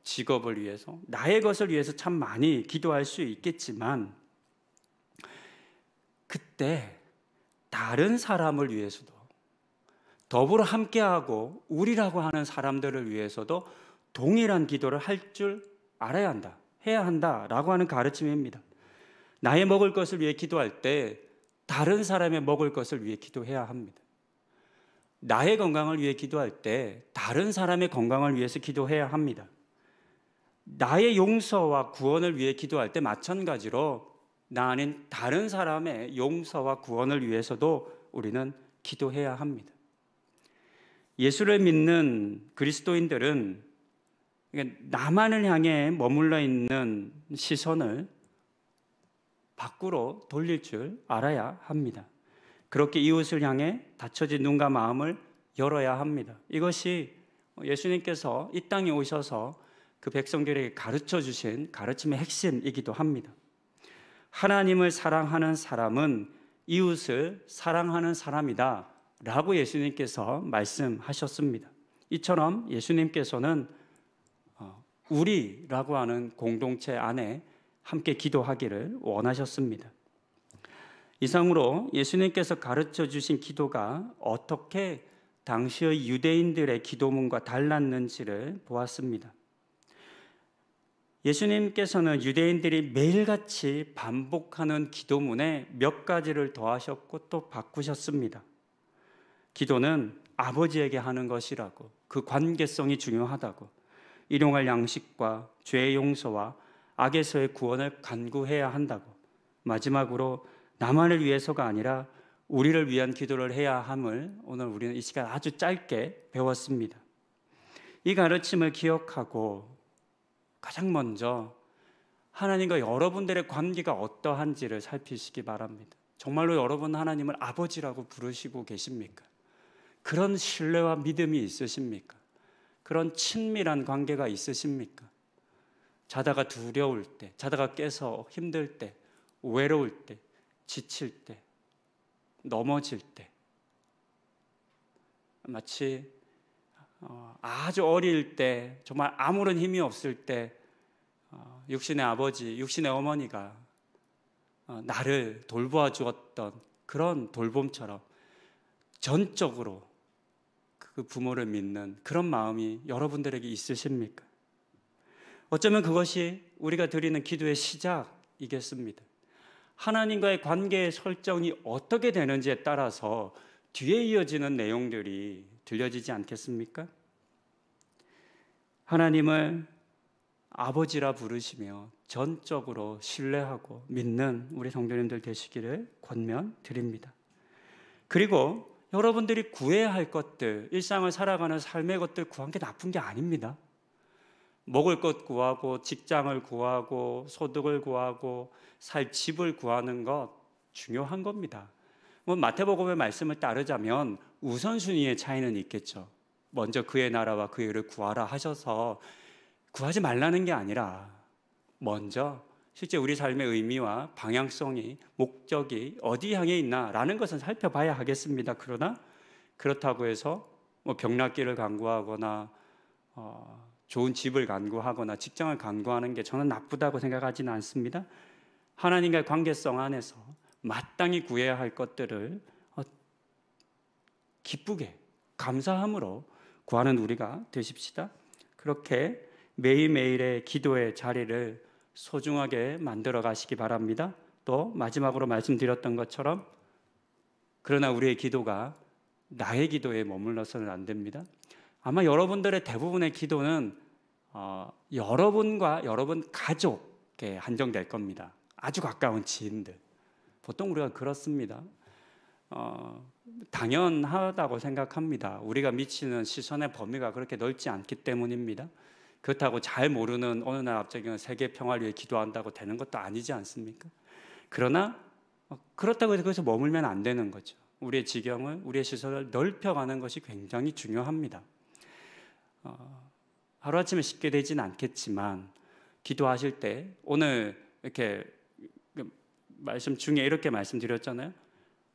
직업을 위해서, 나의 것을 위해서 참 많이 기도할 수 있겠지만 그때 다른 사람을 위해서도, 더불어 함께하고 우리라고 하는 사람들을 위해서도 동일한 기도를 할 줄 알아야 한다, 해야 한다라고 하는 가르침입니다. 나의 먹을 것을 위해 기도할 때 다른 사람의 먹을 것을 위해 기도해야 합니다. 나의 건강을 위해 기도할 때 다른 사람의 건강을 위해서 기도해야 합니다. 나의 용서와 구원을 위해 기도할 때 마찬가지로 나 아닌 다른 사람의 용서와 구원을 위해서도 우리는 기도해야 합니다. 예수를 믿는 그리스도인들은 나만을 향해 머물러 있는 시선을 밖으로 돌릴 줄 알아야 합니다. 그렇게 이웃을 향해 닫혀진 눈과 마음을 열어야 합니다. 이것이 예수님께서 이 땅에 오셔서 그 백성들에게 가르쳐 주신 가르침의 핵심이기도 합니다. 하나님을 사랑하는 사람은 이웃을 사랑하는 사람이다 라고 예수님께서 말씀하셨습니다. 이처럼 예수님께서는 우리라고 하는 공동체 안에 함께 기도하기를 원하셨습니다. 이상으로 예수님께서 가르쳐 주신 기도가 어떻게 당시의 유대인들의 기도문과 달랐는지를 보았습니다. 예수님께서는 유대인들이 매일같이 반복하는 기도문에 몇 가지를 더하셨고 또 바꾸셨습니다. 기도는 아버지에게 하는 것이라고, 그 관계성이 중요하다고, 일용할 양식과 죄의 용서와 악에서의 구원을 간구해야 한다고, 마지막으로 나만을 위해서가 아니라 우리를 위한 기도를 해야 함을 오늘 우리는 이 시간 아주 짧게 배웠습니다. 이 가르침을 기억하고 가장 먼저 하나님과 여러분들의 관계가 어떠한지를 살피시기 바랍니다. 정말로 여러분 하나님을 아버지라고 부르시고 계십니까? 그런 신뢰와 믿음이 있으십니까? 그런 친밀한 관계가 있으십니까? 자다가 두려울 때, 자다가 깨서 힘들 때, 외로울 때, 지칠 때, 넘어질 때, 마치 아주 어릴 때, 정말 아무런 힘이 없을 때 육신의 아버지, 육신의 어머니가 나를 돌보아 주었던 그런 돌봄처럼 전적으로 그 부모를 믿는 그런 마음이 여러분들에게 있으십니까? 어쩌면 그것이 우리가 드리는 기도의 시작이겠습니다. 하나님과의 관계의 설정이 어떻게 되는지에 따라서 뒤에 이어지는 내용들이 들려지지 않겠습니까? 하나님을 아버지라 부르시며 전적으로 신뢰하고 믿는 우리 성도님들 되시기를 권면드립니다. 그리고 여러분들이 구해야 할 것들, 일상을 살아가는 삶의 것들 구한 게 나쁜 게 아닙니다. 먹을 것 구하고, 직장을 구하고, 소득을 구하고, 살 집을 구하는 것 중요한 겁니다. 뭐 마태복음의 말씀을 따르자면 우선순위의 차이는 있겠죠. 먼저 그의 나라와 그의 의를 구하라 하셔서 구하지 말라는 게 아니라 먼저 실제 우리 삶의 의미와 방향성이, 목적이 어디 향해 있나라는 것은 살펴봐야 하겠습니다. 그러나 그렇다고 해서 뭐 병낫기를 간구하거나 좋은 집을 간구하거나 직장을 간구하는 게 저는 나쁘다고 생각하지는 않습니다. 하나님과의 관계성 안에서 마땅히 구해야 할 것들을 기쁘게 감사함으로 구하는 우리가 되십시다. 그렇게 매일매일의 기도의 자리를 소중하게 만들어 가시기 바랍니다. 또 마지막으로 말씀드렸던 것처럼 그러나 우리의 기도가 나의 기도에 머물러서는 안 됩니다. 아마 여러분들의 대부분의 기도는 여러분과 여러분 가족에 한정될 겁니다. 아주 가까운 지인들. 보통 우리가 그렇습니다. 당연하다고 생각합니다. 우리가 미치는 시선의 범위가 그렇게 넓지 않기 때문입니다. 그렇다고 잘 모르는 어느 날 갑자기 세계 평화를 위해 기도한다고 되는 것도 아니지 않습니까? 그러나 그렇다고 해서 거기서 머물면 안 되는 거죠. 우리의 지경을, 우리의 시선을 넓혀가는 것이 굉장히 중요합니다. 하루아침에 쉽게 되지는 않겠지만 기도하실 때 오늘 이렇게 말씀 중에 이렇게 말씀드렸잖아요.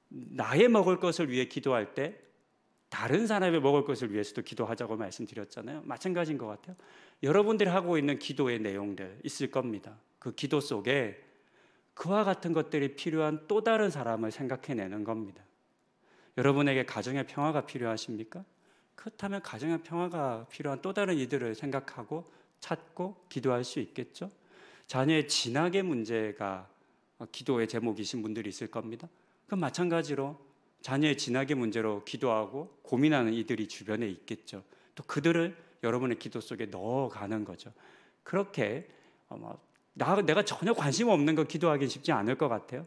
나의 먹을 것을 위해 기도할 때 다른 사람의 먹을 것을 위해서도 기도하자고 말씀드렸잖아요. 마찬가지인 것 같아요. 여러분들이 하고 있는 기도의 내용들 있을 겁니다. 그 기도 속에 그와 같은 것들이 필요한 또 다른 사람을 생각해내는 겁니다. 여러분에게 가정의 평화가 필요하십니까? 그렇다면 가정의 평화가 필요한 또 다른 이들을 생각하고 찾고 기도할 수 있겠죠. 자녀의 진학의 문제가 기도의 제목이신 분들이 있을 겁니다. 그럼 마찬가지로 자녀의 진학의 문제로 기도하고 고민하는 이들이 주변에 있겠죠. 또 그들을 여러분의 기도 속에 넣어가는 거죠. 그렇게 내가 전혀 관심 없는 거 기도하기 쉽지 않을 것 같아요.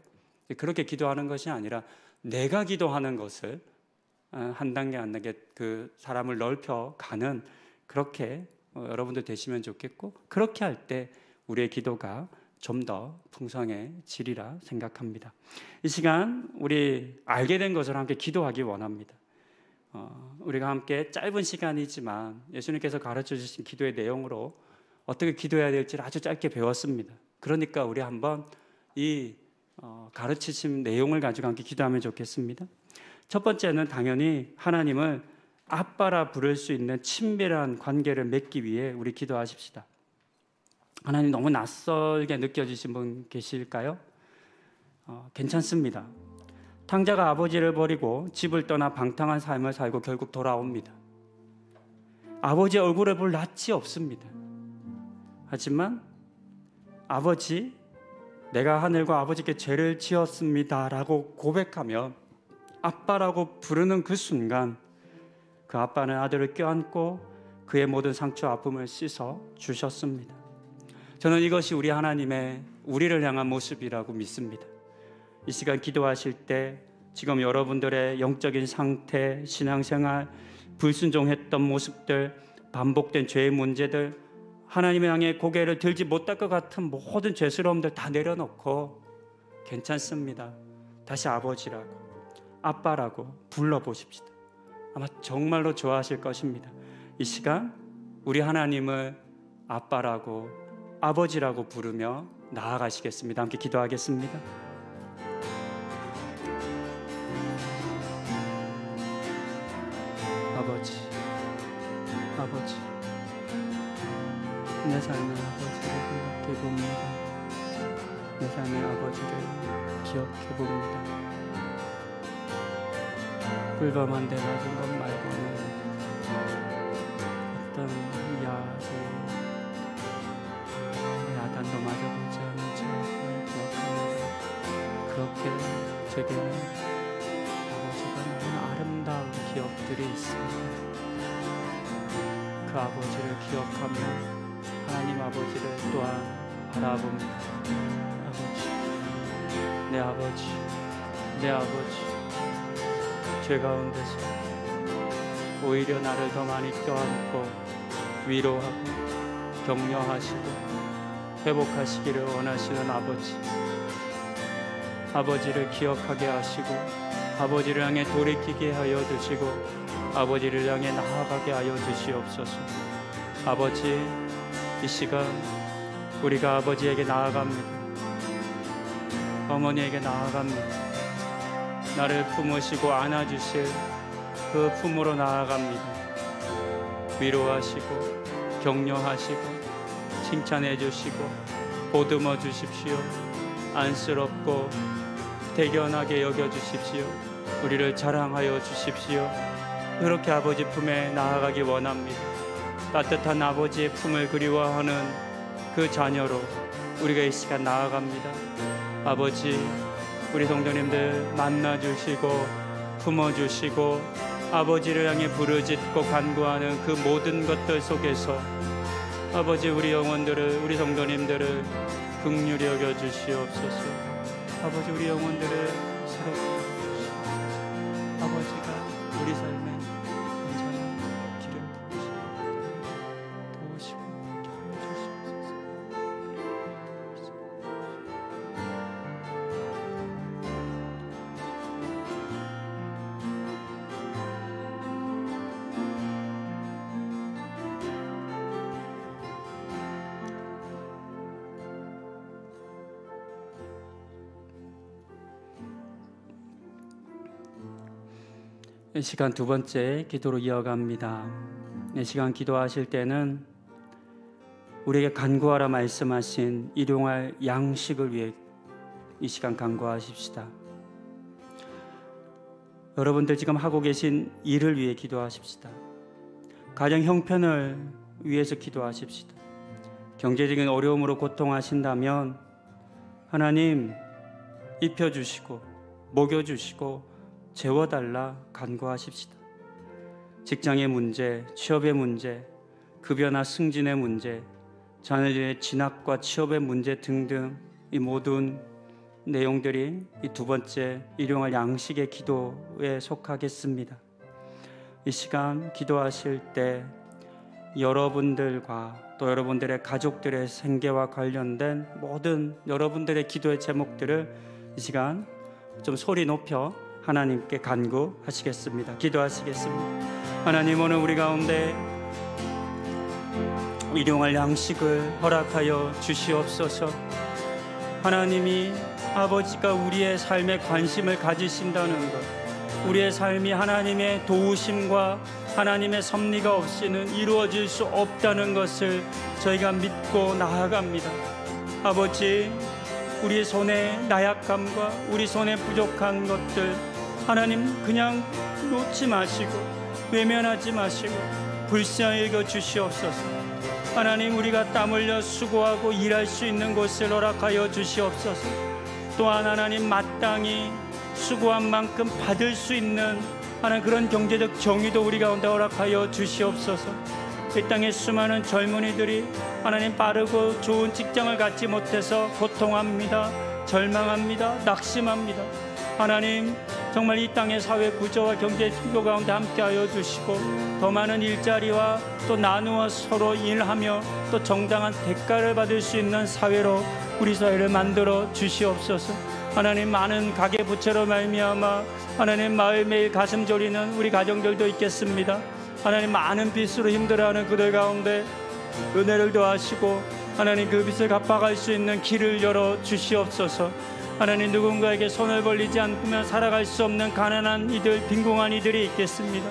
그렇게 기도하는 것이 아니라 내가 기도하는 것을 한 단계 한 단계 그 사람을 넓혀가는 그렇게 여러분들 되시면 좋겠고, 그렇게 할 때 우리의 기도가 좀 더 풍성해지리라 생각합니다. 이 시간 우리 알게 된 것을 함께 기도하기 원합니다. 우리가 함께 짧은 시간이지만 예수님께서 가르쳐 주신 기도의 내용으로 어떻게 기도해야 될지를 아주 짧게 배웠습니다. 그러니까 우리 한번 이 가르치신 내용을 가지고 함께 기도하면 좋겠습니다. 첫 번째는 당연히 하나님을 아빠라 부를 수 있는 친밀한 관계를 맺기 위해 우리 기도하십시다. 하나님 너무 낯설게 느껴지신 분 계실까요? 괜찮습니다. 탕자가 아버지를 버리고 집을 떠나 방탕한 삶을 살고 결국 돌아옵니다. 아버지의 얼굴을 볼 낯이 없습니다. 하지만 아버지, 내가 하늘과 아버지께 죄를 지었습니다 라고 고백하며 아빠라고 부르는 그 순간 그 아빠는 아들을 껴안고 그의 모든 상처와 아픔을 씻어 주셨습니다. 저는 이것이 우리 하나님의 우리를 향한 모습이라고 믿습니다. 이 시간 기도하실 때 지금 여러분들의 영적인 상태, 신앙생활, 불순종했던 모습들, 반복된 죄의 문제들, 하나님의 향해 고개를 들지 못할 것 같은 모든 죄스러움들 다 내려놓고 괜찮습니다. 다시 아버지라고, 아빠라고 불러보십시다. 아마 정말로 좋아하실 것입니다. 이 시간 우리 하나님을 아빠라고 아버지라고 부르며 나아가시겠습니다. 함께 기도하겠습니다. 아버지, 아버지, 내 삶의 아버지를 생각해 봅니다. 내 삶의 아버지를 기억해 봅니다. 불범한 데 낮은 것 말고는 어떤 야단도 맞아보지 않은 제 기억합니다. 그렇게 제게는 아버지가 너무 아름다운 기억들이 있습니다. 그 아버지를 기억하며 하나님 아버지를 또한 바라봅니다. 아버지, 내 아버지, 내 아버지, 죄 가운데서 오히려 나를 더 많이 껴안고 위로하고 격려하시고 회복하시기를 원하시는 아버지, 아버지를 기억하게 하시고 아버지를 향해 돌이키게 하여 주시고 아버지를 향해 나아가게 하여 주시옵소서. 아버지, 이 시간 우리가 아버지에게 나아갑니다. 어머니에게 나아갑니다. 나를 품으시고 안아주실 그 품으로 나아갑니다. 위로하시고 격려하시고 칭찬해 주시고 보듬어 주십시오. 안쓰럽고 대견하게 여겨 주십시오. 우리를 자랑하여 주십시오. 그렇게 아버지 품에 나아가기 원합니다. 따뜻한 아버지의 품을 그리워하는 그 자녀로 우리가 이 시간 나아갑니다. 아버지, 우리 성도님들 만나주시고 품어주시고 아버지를 향해 부르짖고 간구하는 그 모든 것들 속에서 아버지, 우리 영혼들을, 우리 성도님들을 긍휼히 여겨 주시옵소서. 아버지, 우리 영혼들을 새롭게 주시옵소서. 아버지가 우리 삶에 언제나 길을 도우시고 도우시고 이 시간 두 번째 기도로 이어갑니다. 이 시간 기도하실 때는 우리에게 간구하라 말씀하신 일용할 양식을 위해 이 시간 간구하십시다. 여러분들 지금 하고 계신 일을 위해 기도하십시다. 가정 형편을 위해서 기도하십시다. 경제적인 어려움으로 고통하신다면 하나님 입혀주시고 먹여주시고 재워달라 간구하십시다. 직장의 문제, 취업의 문제, 급여나 승진의 문제, 자녀들의 진학과 취업의 문제 등등 이 모든 내용들이 이 두 번째 일용할 양식의 기도에 속하겠습니다. 이 시간 기도하실 때 여러분들과 또 여러분들의 가족들의 생계와 관련된 모든 여러분들의 기도의 제목들을 이 시간 좀 소리 높여 하나님께 간구하시겠습니다. 기도하시겠습니다. 하나님, 오늘 우리 가운데 일용할 양식을 허락하여 주시옵소서. 하나님이 아버지가 우리의 삶에 관심을 가지신다는 것, 우리의 삶이 하나님의 도우심과 하나님의 섭리가 없이는 이루어질 수 없다는 것을 저희가 믿고 나아갑니다. 아버지, 우리 손의 나약함과 우리 손에 부족한 것들 하나님 그냥 놓지 마시고 외면하지 마시고 불쌍히 여겨 주시옵소서. 하나님, 우리가 땀 흘려 수고하고 일할 수 있는 곳을 허락하여 주시옵소서. 또한 하나님, 마땅히 수고한 만큼 받을 수 있는 하나님 그런 경제적 정의도 우리 가운데 허락하여 주시옵소서. 이 땅의 수많은 젊은이들이 하나님 빠르고 좋은 직장을 갖지 못해서 고통합니다. 절망합니다. 낙심합니다. 하나님, 정말 이 땅의 사회 구조와 경제 구조 가운데 함께하여 주시고 더 많은 일자리와 또 나누어 서로 일하며 또 정당한 대가를 받을 수 있는 사회로 우리 사회를 만들어 주시옵소서. 하나님, 많은 가계부채로 말미암아 하나님 매일 가슴 졸이는 우리 가정들도 있겠습니다. 하나님, 많은 빚으로 힘들어하는 그들 가운데 은혜를 더하시고 하나님 그 빚을 갚아갈 수 있는 길을 열어 주시옵소서. 하나님, 누군가에게 손을 벌리지 않으면 살아갈 수 없는 가난한 이들, 빈궁한 이들이 있겠습니다.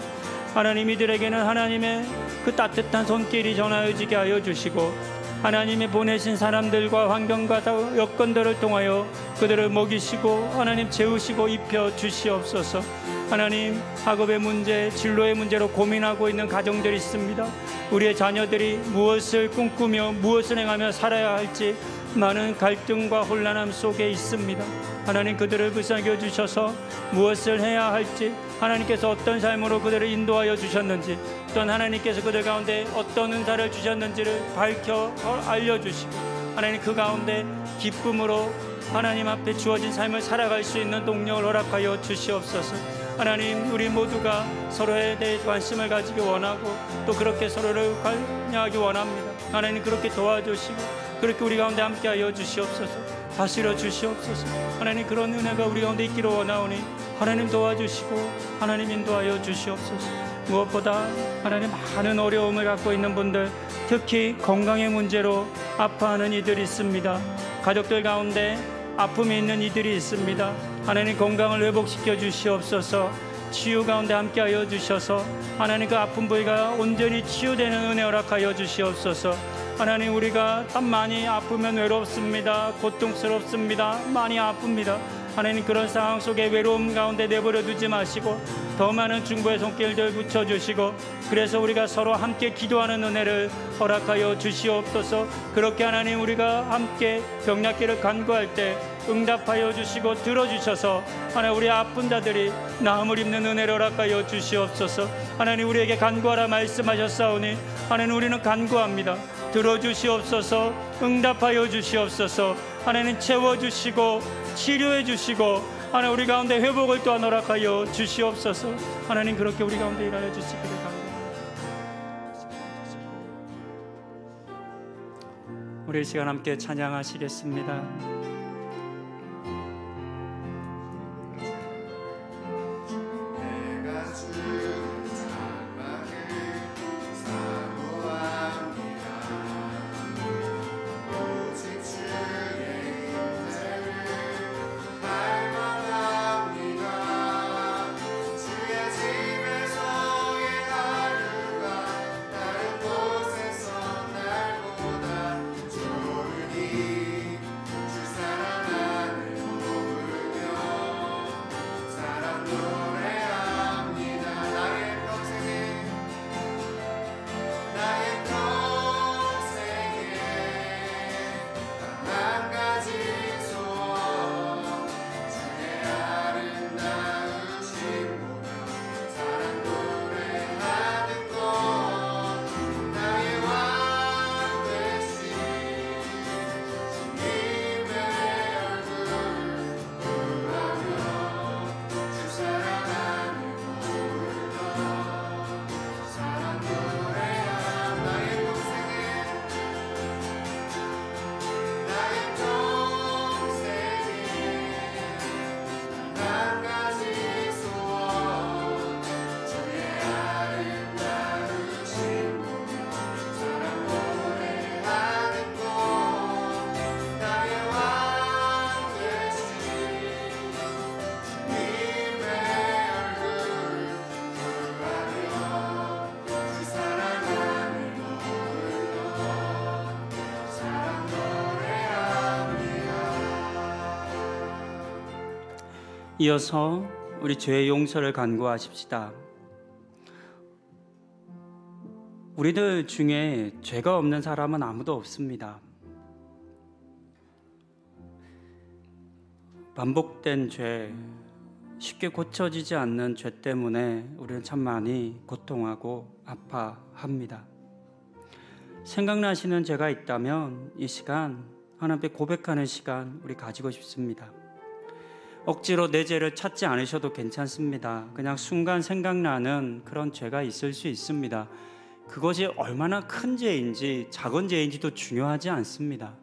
하나님, 이들에게는 하나님의 그 따뜻한 손길이 전하여지게 하여 주시고 하나님의 보내신 사람들과 환경과 여건들을 통하여 그들을 먹이시고 하나님 채우시고 입혀 주시옵소서. 하나님, 학업의 문제, 진로의 문제로 고민하고 있는 가정들이 있습니다. 우리의 자녀들이 무엇을 꿈꾸며 무엇을 행하며 살아야 할지 많은 갈등과 혼란함 속에 있습니다. 하나님, 그들을 불쌍히 여주셔서 무엇을 해야 할지, 하나님께서 어떤 삶으로 그들을 인도하여 주셨는지, 또한 하나님께서 그들 가운데 어떤 은사를 주셨는지를 밝혀 알려주시고 하나님 그 가운데 기쁨으로 하나님 앞에 주어진 삶을 살아갈 수 있는 동력을 허락하여 주시옵소서. 하나님, 우리 모두가 서로에 대해 관심을 가지기 원하고 또 그렇게 서로를 관여하기 원합니다. 하나님, 그렇게 도와주시고 그렇게 우리 가운데 함께하여 주시옵소서. 다스려 주시옵소서. 하나님, 그런 은혜가 우리 가운데 있기를 원하오니 하나님 도와주시고 하나님 인도하여 주시옵소서. 무엇보다 하나님, 많은 어려움을 갖고 있는 분들, 특히 건강의 문제로 아파하는 이들이 있습니다. 가족들 가운데 아픔이 있는 이들이 있습니다. 하나님, 건강을 회복시켜 주시옵소서. 치유 가운데 함께하여 주셔서 하나님, 그 아픈 부위가 온전히 치유되는 은혜 허락하여 주시옵소서. 하나님, 우리가 참 많이 아프면 외롭습니다. 고통스럽습니다. 많이 아픕니다. 하나님, 그런 상황 속에 외로움 가운데 내버려 두지 마시고 더 많은 중보의 손길들 붙여주시고, 그래서 우리가 서로 함께 기도하는 은혜를 허락하여 주시옵소서. 그렇게 하나님, 우리가 함께 병낫기를 간구할 때 응답하여 주시고 들어주셔서 하나님, 우리 아픈 자들이 나음을 입는 은혜를 허락하여 주시옵소서. 하나님, 우리에게 간구하라 말씀하셨사오니 하나님, 우리는 간구합니다. 들어주시옵소서. 응답하여 주시옵소서. 하나님, 채워주시고 치료해 주시고 하나님, 우리 가운데 회복을 또한 허락하여 주시옵소서. 하나님, 그렇게 우리 가운데 일하여 주시기를 간구합니다. 우리 이 시간 함께 찬양하시겠습니다. 이어서 우리 죄의 용서를 간구하십시다. 우리들 중에 죄가 없는 사람은 아무도 없습니다. 반복된 죄, 쉽게 고쳐지지 않는 죄 때문에 우리는 참 많이 고통하고 아파합니다. 생각나시는 죄가 있다면 이 시간 하나님께 고백하는 시간 우리 가지고 싶습니다. 억지로 내 죄를 찾지 않으셔도 괜찮습니다. 그냥 순간 생각나는 그런 죄가 있을 수 있습니다. 그것이 얼마나 큰 죄인지 작은 죄인지도 중요하지 않습니다.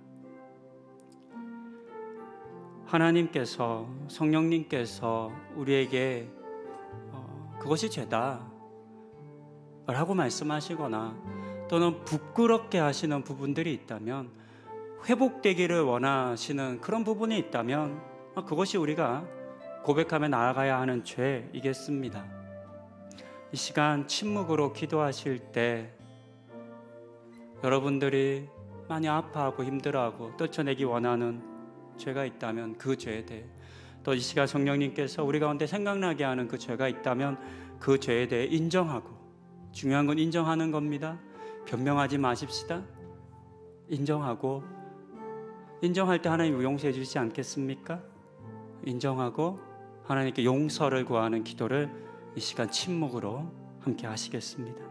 하나님께서, 성령님께서 우리에게 그것이 죄다 라고 말씀하시거나 또는 부끄럽게 하시는 부분들이 있다면, 회복되기를 원하시는 그런 부분이 있다면 그것이 우리가 고백하며 나아가야 하는 죄이겠습니다. 이 시간 침묵으로 기도하실 때 여러분들이 많이 아파하고 힘들어하고 떨쳐내기 원하는 죄가 있다면 그 죄에 대해, 또 이 시간 성령님께서 우리 가운데 생각나게 하는 그 죄가 있다면 그 죄에 대해 인정하고, 중요한 건 인정하는 겁니다. 변명하지 마십시다. 인정하고, 인정할 때 하나님 용서해 주시지 않겠습니까? 인정하고 하나님께 용서를 구하는 기도를 이 시간 침묵으로 함께 하시겠습니다.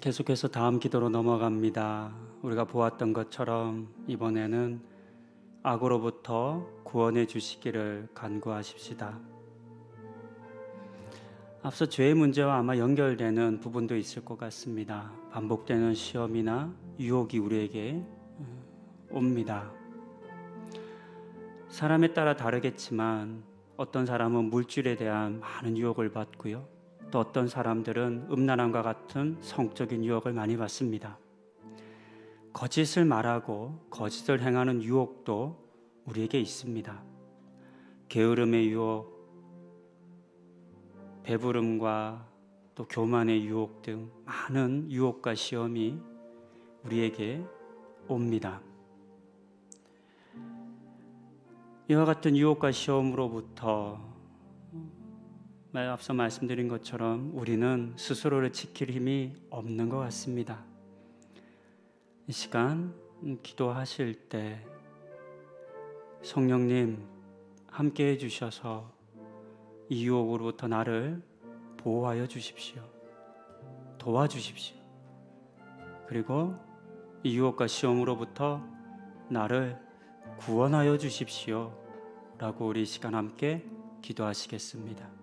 계속해서 다음 기도로 넘어갑니다. 우리가 보았던 것처럼 이번에는 악으로부터 구원해 주시기를 간구하십시다. 앞서 죄의 문제와 아마 연결되는 부분도 있을 것 같습니다. 반복되는 시험이나 유혹이 우리에게 옵니다. 사람에 따라 다르겠지만 어떤 사람은 물질에 대한 많은 유혹을 받고요. 또 어떤 사람들은 음란함과 같은 성적인 유혹을 많이 받습니다. 거짓을 말하고 거짓을 행하는 유혹도 우리에게 있습니다. 게으름의 유혹, 배부름과 또 교만의 유혹 등 많은 유혹과 시험이 우리에게 옵니다. 이와 같은 유혹과 시험으로부터 앞서 말씀드린 것처럼 우리는 스스로를 지킬 힘이 없는 것 같습니다. 이 시간 기도하실 때 성령님 함께 해주셔서 이 유혹으로부터 나를 보호하여 주십시오. 도와주십시오. 그리고 이 유혹과 시험으로부터 나를 구원하여 주십시오. 라고 우리 이 시간 함께 기도하시겠습니다.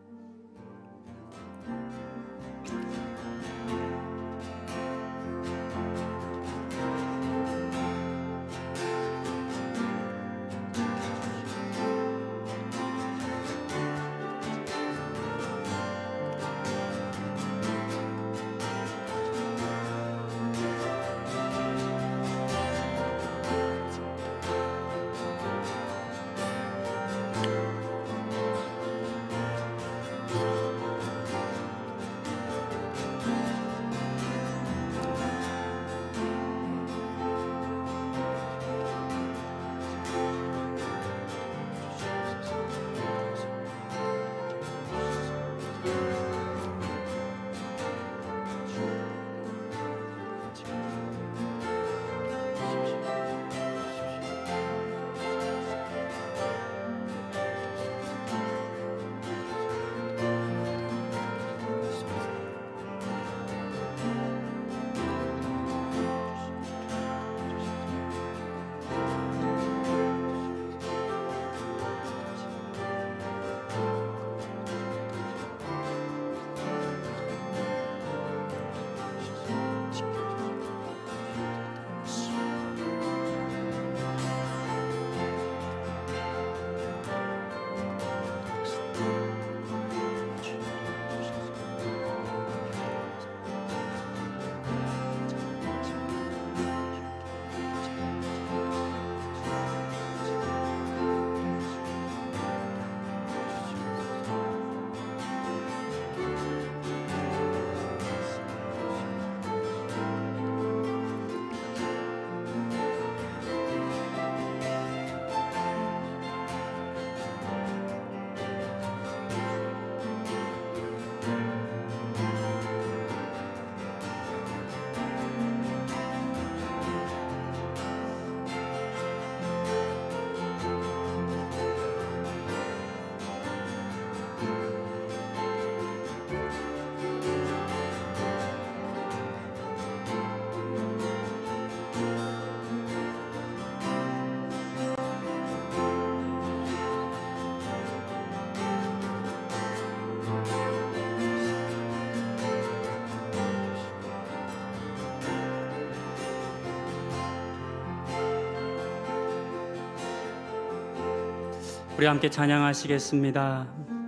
우리 함께 찬양하시겠습니다. 오늘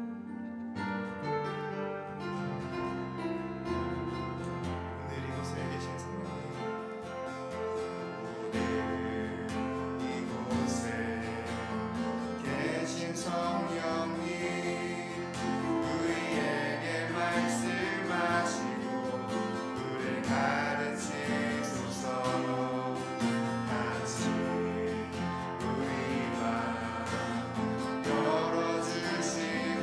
이곳에 계신 성령님, 우리에게 말씀하시고 우리를 가르치소서. 같이 우리와 열어주시고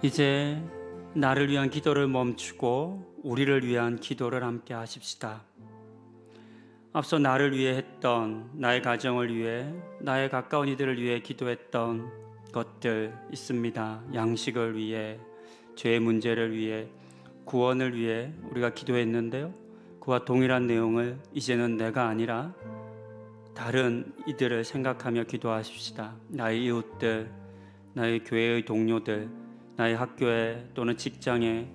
이제 나를 위한 기도를 멈추고 우리를 위한 기도를 함께 하십시다. 앞서 나를 위해 했던, 나의 가정을 위해, 나의 가까운 이들을 위해 기도했던 것들 있습니다. 양식을 위해, 죄의 문제를 위해, 구원을 위해 우리가 기도했는데요. 그와 동일한 내용을 이제는 내가 아니라 다른 이들을 생각하며 기도하십시다. 나의 이웃들, 나의 교회의 동료들, 나의 학교에 또는 직장에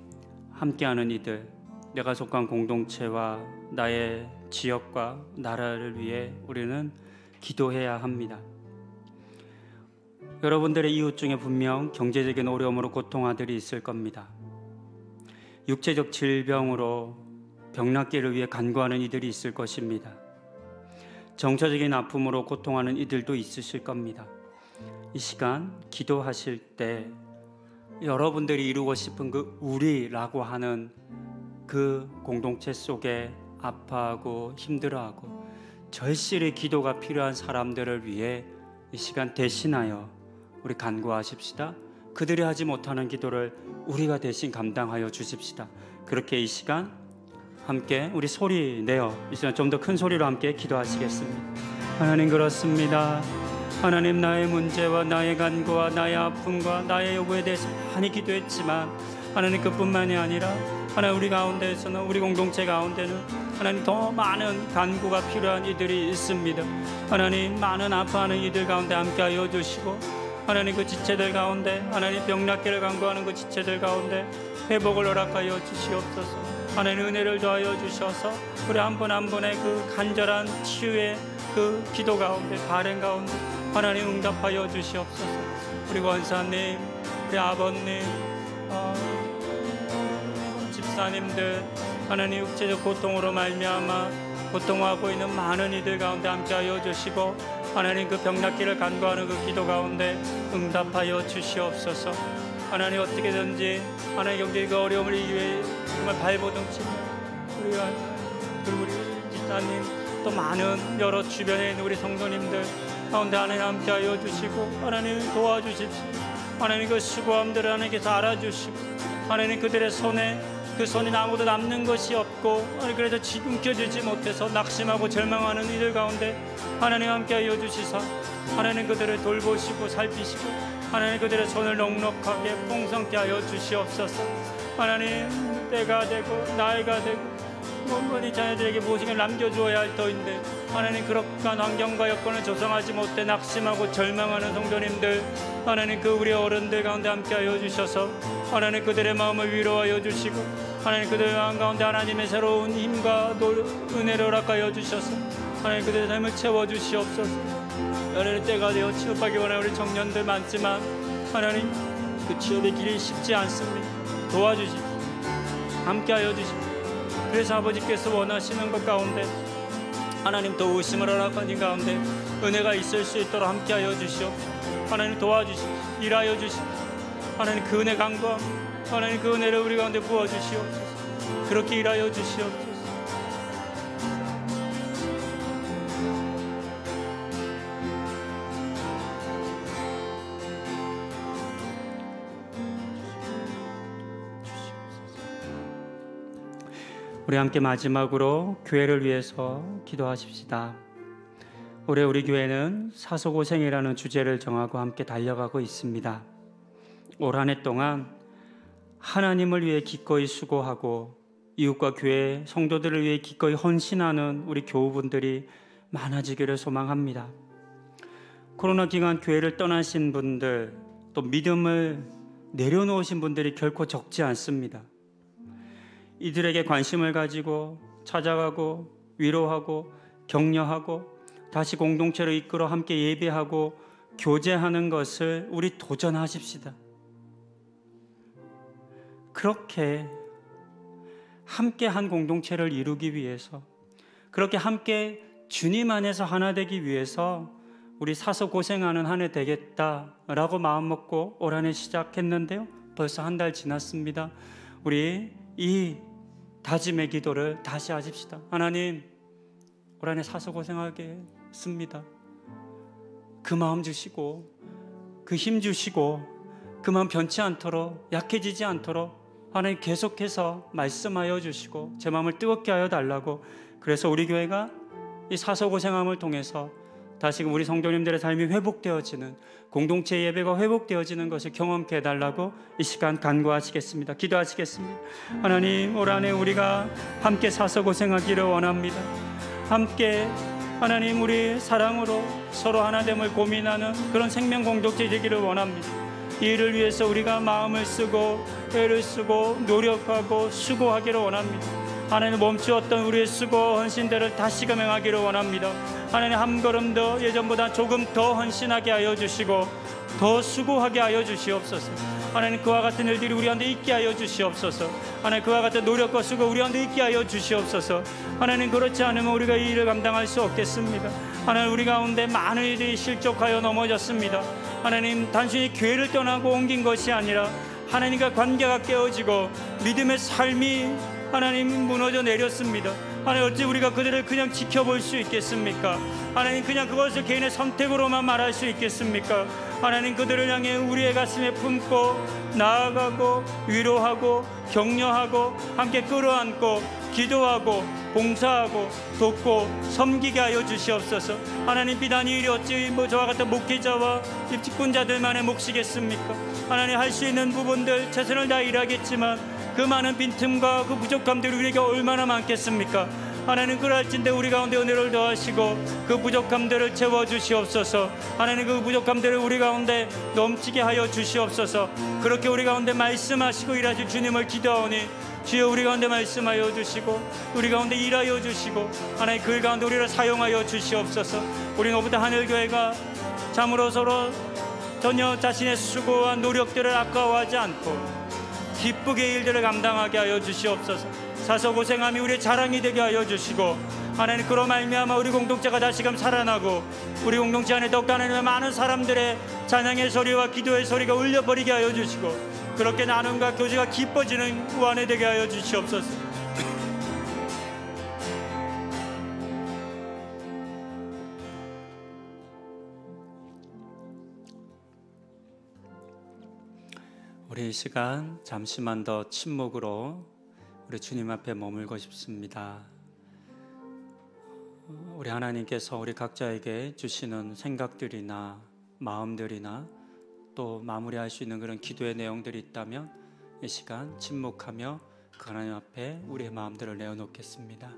함께하는 이들, 내가 속한 공동체와 나의 지역과 나라를 위해 우리는 기도해야 합니다. 여러분들의 이웃 중에 분명 경제적인 어려움으로 고통하는 이들이 있을 겁니다. 육체적 질병으로 병낫기를 위해 간구하는 이들이 있을 것입니다. 정서적인 아픔으로 고통하는 이들도 있으실 겁니다. 이 시간 기도하실 때 여러분들이 이루고 싶은 그 우리라고 하는 그 공동체 속에 아파하고 힘들어하고 절실히 기도가 필요한 사람들을 위해 이 시간 대신하여 우리 간구하십시다. 그들이 하지 못하는 기도를 우리가 대신 감당하여 주십시다. 그렇게 이 시간 함께 우리 소리 내어 이 시간 좀 더 큰 소리로 함께 기도하시겠습니다. 하나님, 그렇습니다. 하나님, 나의 문제와 나의 간구와 나의 아픔과 나의 요구에 대해서 많이 기도했지만 하나님, 그뿐만이 아니라 하나님, 우리 가운데에서는, 우리 공동체 가운데는 하나님 더 많은 간구가 필요한 이들이 있습니다. 하나님, 많은 아파하는 이들 가운데 함께하여 주시고 하나님, 그 지체들 가운데 하나님 병낫기를 간구하는 그 지체들 가운데 회복을 허락하여 주시옵소서. 하나님, 은혜를 더하여 주셔서 우리 한 분 한 분의 그 간절한 치유의 그 기도 가운데, 발행 가운데 하나님 응답하여 주시옵소서. 우리 권사님, 우리 아버님, 집사님들, 하나님 육체적 고통으로 말미암아 고통하고 있는 많은 이들 가운데 함께하여 주시고 하나님, 그 병낫기를 간구하는 그 기도 가운데 응답하여 주시옵소서. 하나님, 어떻게든지 하나님 경제의 그 어려움을 이기 위해 정말 발버둥치며 우리가, 그리고 우리 집사님, 또 많은 여러 주변에 있는 우리 성도님들 가운데 하나님 함께하여 주시고 하나님 도와주십시오. 하나님, 그 수고함들을 하나님께서 알아주시고 하나님, 그들의 손에 그 손이 아무도 남는 것이 없고 그래서 움켜쥐지 못해서 낙심하고 절망하는 이들 가운데 하나님 함께하여 주시사 하나님, 그들을 돌보시고 살피시고 하나님, 그들의 손을 넉넉하게 풍성케 하여 주시옵소서. 하나님, 때가 되고 나이가 되고 온전히 자녀들에게 무엇인가 남겨주어야 할 터인데 하나님, 그러한 환경과 여건을 조성하지 못해 낙심하고 절망하는 성도님들, 하나님, 그 우리 어른들 가운데 함께하여 주셔서 하나님, 그들의 마음을 위로하여 주시고 하나님, 그들의 마음 가운데 하나님의 새로운 힘과 은혜를 허락하여 주셔서 하나님, 그들의 삶을 채워주시옵소서. 하나님, 때가 되어 취업하기 원하는 우리 청년들 많지만 하나님, 그 취업의 길이 쉽지 않습니다. 도와주십시오. 함께하여 주십시오. 그래서 아버지께서 원하시는 것 가운데 하나님, 더 의심을 허락하는 가운데 은혜가 있을 수 있도록 함께하여 주시옵소서. 하나님, 도와주십시오. 일하여 주십시오. 하나님, 그 은혜 간구합니다. 하나님, 그 은혜를 우리 가운데 부어주시옵소서. 그렇게 일하여 주시옵소서. 우리 함께 마지막으로 교회를 위해서 기도하십시다. 올해 우리 교회는 사소고생이라는 주제를 정하고 함께 달려가고 있습니다. 올 한 해 동안 하나님을 위해 기꺼이 수고하고 이웃과 교회 성도들을 위해 기꺼이 헌신하는 우리 교우분들이 많아지기를 소망합니다. 코로나 기간 교회를 떠나신 분들, 또 믿음을 내려놓으신 분들이 결코 적지 않습니다. 이들에게 관심을 가지고 찾아가고 위로하고 격려하고 다시 공동체로 이끌어 함께 예배하고 교제하는 것을 우리 도전하십시다. 그렇게 함께 한 공동체를 이루기 위해서, 그렇게 함께 주님 안에서 하나 되기 위해서 우리 사서 고생하는 한 해 되겠다라고 마음먹고 올 한 해 시작했는데요, 벌써 한 달 지났습니다. 우리 이 다짐의 기도를 다시 하십시다. 하나님, 올 한 해 사서 고생하게 했습니다. 그 마음 주시고 그 힘 주시고 그만 변치 않도록, 약해지지 않도록 하나님 계속해서 말씀하여 주시고 제 마음을 뜨겁게 하여 달라고, 그래서 우리 교회가 이 사서고생함을 통해서 다시금 우리 성도님들의 삶이 회복되어지는, 공동체 예배가 회복되어지는 것을 경험케 해달라고 이 시간 간구하시겠습니다. 기도하시겠습니다. 하나님, 올 한해 우리가 함께 사서고생하기를 원합니다. 함께 하나님, 우리 사랑으로 서로 하나됨을 고민하는 그런 생명 공동체 되기를 원합니다. 이 일을 위해서 우리가 마음을 쓰고 애를 쓰고 노력하고 수고하기를 원합니다. 하나님, 멈추었던 우리의 수고 헌신들을 다시금 행하기를 원합니다. 하나님, 한 걸음 더, 예전보다 조금 더 헌신하게 하여 주시고 더 수고하게 하여 주시옵소서. 하나님, 그와 같은 일들이 우리 가운데 있게 하여 주시옵소서. 하나님, 그와 같은 노력과 수고 우리 가운데 있게 하여 주시옵소서. 하나님, 그렇지 않으면 우리가 이 일을 감당할 수 없겠습니다. 하나님, 우리 가운데 많은 일들이 실족하여 넘어졌습니다. 하나님, 단순히 교회를 떠나고 옮긴 것이 아니라 하나님과 관계가 깨어지고 믿음의 삶이 하나님 무너져 내렸습니다. 하나님, 어찌 우리가 그들을 그냥 지켜볼 수 있겠습니까? 하나님, 그냥 그것을 개인의 선택으로만 말할 수 있겠습니까? 하나님, 그들을 향해 우리의 가슴에 품고 나아가고 위로하고 격려하고 함께 끌어안고 기도하고 봉사하고 돕고 섬기게 하여 주시옵소서. 하나님, 비단 이 일이 어찌 저와 같은 목회자와 집권자들만의 몫이겠습니까? 하나님, 할 수 있는 부분들 최선을 다해 일하겠지만 그 많은 빈틈과 그 부족함들이 우리에게 얼마나 많겠습니까? 하나님, 그럴진데 우리 가운데 은혜를 더하시고 그 부족함들을 채워주시옵소서. 하나님, 그 부족함들을 우리 가운데 넘치게 하여 주시옵소서. 그렇게 우리 가운데 말씀하시고 일하실 주님을 기도하오니 주여, 우리 가운데 말씀하여 주시고 우리 가운데 일하여 주시고 하나님, 그 일 가운데 우리를 사용하여 주시옵소서. 우리 오늘부터 하늘교회가 참으로 서로 전혀 자신의 수고와 노력들을 아까워하지 않고 기쁘게 일들을 감당하게 하여 주시옵소서. 사서고생함이 우리의 자랑이 되게 하여 주시고 하나님, 그로 말미암아 우리 공동체가 다시금 살아나고 우리 공동체 안에 더욱 하나님의 많은 사람들의 찬양의 소리와 기도의 소리가 울려버리게 하여 주시고 그렇게 나눔과 교제가 기뻐지는 우한에 되게 하여 주시옵소서. 우리 이 시간 잠시만 더 침묵으로 우리 주님 앞에 머물고 싶습니다. 우리 하나님께서 우리 각자에게 주시는 생각들이나 마음들이나 또 마무리할 수 있는 그런 기도의 내용들이 있다면 이 시간 침묵하며 그 하나님 앞에 우리의 마음들을 내어놓겠습니다.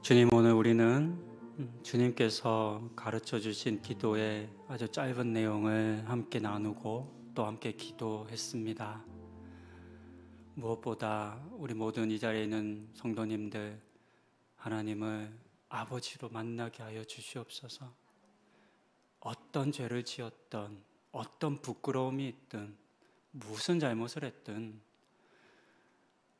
주님, 오늘 우리는 주님께서 가르쳐 주신 기도의 아주 짧은 내용을 함께 나누고 또 함께 기도했습니다. 무엇보다 우리 모든 이 자리에 있는 성도님들, 하나님을 아버지로 만나게 하여 주시옵소서. 어떤 죄를 지었던, 어떤 부끄러움이 있든, 무슨 잘못을 했든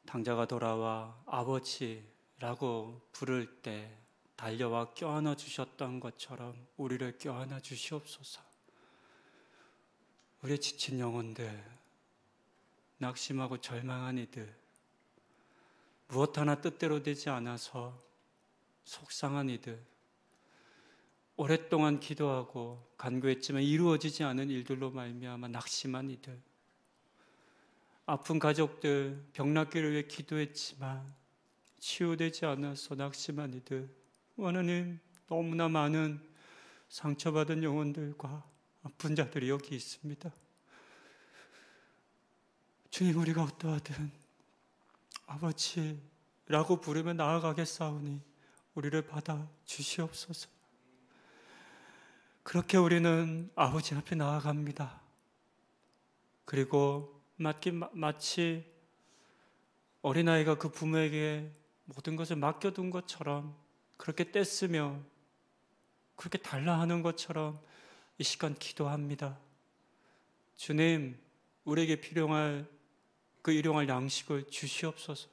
당자가 돌아와 아버지라고 부를 때 달려와 껴안아 주셨던 것처럼 우리를 껴안아 주시옵소서. 우리의 지친 영혼들, 낙심하고 절망한 이들, 무엇 하나 뜻대로 되지 않아서 속상한 이들, 오랫동안 기도하고 간구했지만 이루어지지 않은 일들로 말미암아 낙심한 이들, 아픈 가족들, 병낫기를 위해 기도했지만 치유되지 않아서 낙심한 이들, 하나님, 너무나 많은 상처받은 영혼들과 아픈 자들이 여기 있습니다. 주님, 우리가 어떠하든 아버지라고 부르며 나아가겠사오니 우리를 받아 주시옵소서. 그렇게 우리는 아버지 앞에 나아갑니다. 그리고 마치 어린아이가 그 부모에게 모든 것을 맡겨둔 것처럼 그렇게 떼쓰며 그렇게 달라 하는 것처럼 이 시간 기도합니다. 주님, 우리에게 필요할 그 일용할 양식을 주시옵소서.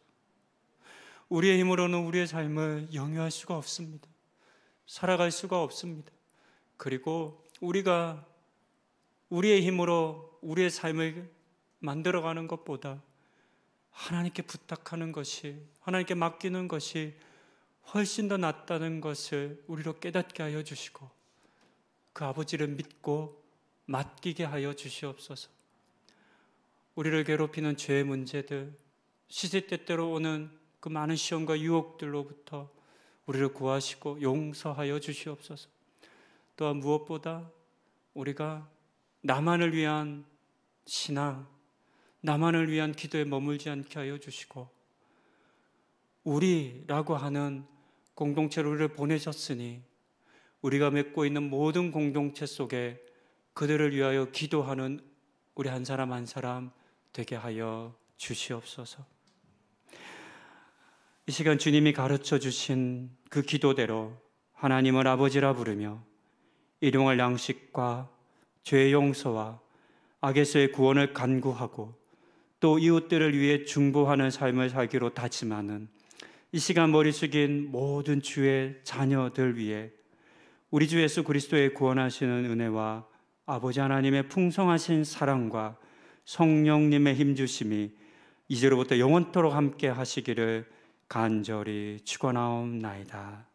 우리의 힘으로는 우리의 삶을 영위할 수가 없습니다. 살아갈 수가 없습니다. 그리고 우리가 우리의 힘으로 우리의 삶을 만들어가는 것보다 하나님께 부탁하는 것이, 하나님께 맡기는 것이 훨씬 더 낫다는 것을 우리로 깨닫게 하여 주시고 그 아버지를 믿고 맡기게 하여 주시옵소서. 우리를 괴롭히는 죄의 문제들, 시시때때로 오는 그 많은 시험과 유혹들로부터 우리를 구하시고 용서하여 주시옵소서. 또한 무엇보다 우리가 나만을 위한 신앙, 나만을 위한 기도에 머물지 않게 하여 주시고 우리라고 하는 공동체로 우리를 보내셨으니 우리가 맺고 있는 모든 공동체 속에 그들을 위하여 기도하는 우리 한 사람 한 사람 되게 하여 주시옵소서. 이 시간 주님이 가르쳐 주신 그 기도대로 하나님을 아버지라 부르며 일용할 양식과 죄의 용서와 악에서의 구원을 간구하고 또 이웃들을 위해 중보하는 삶을 살기로 다짐하는 이 시간 머리 숙인 모든 주의 자녀들 위해 우리 주 예수 그리스도의 구원하시는 은혜와 아버지 하나님의 풍성하신 사랑과 성령님의 힘주심이 이제로부터 영원토록 함께 하시기를 간절히 축원하옵나이다.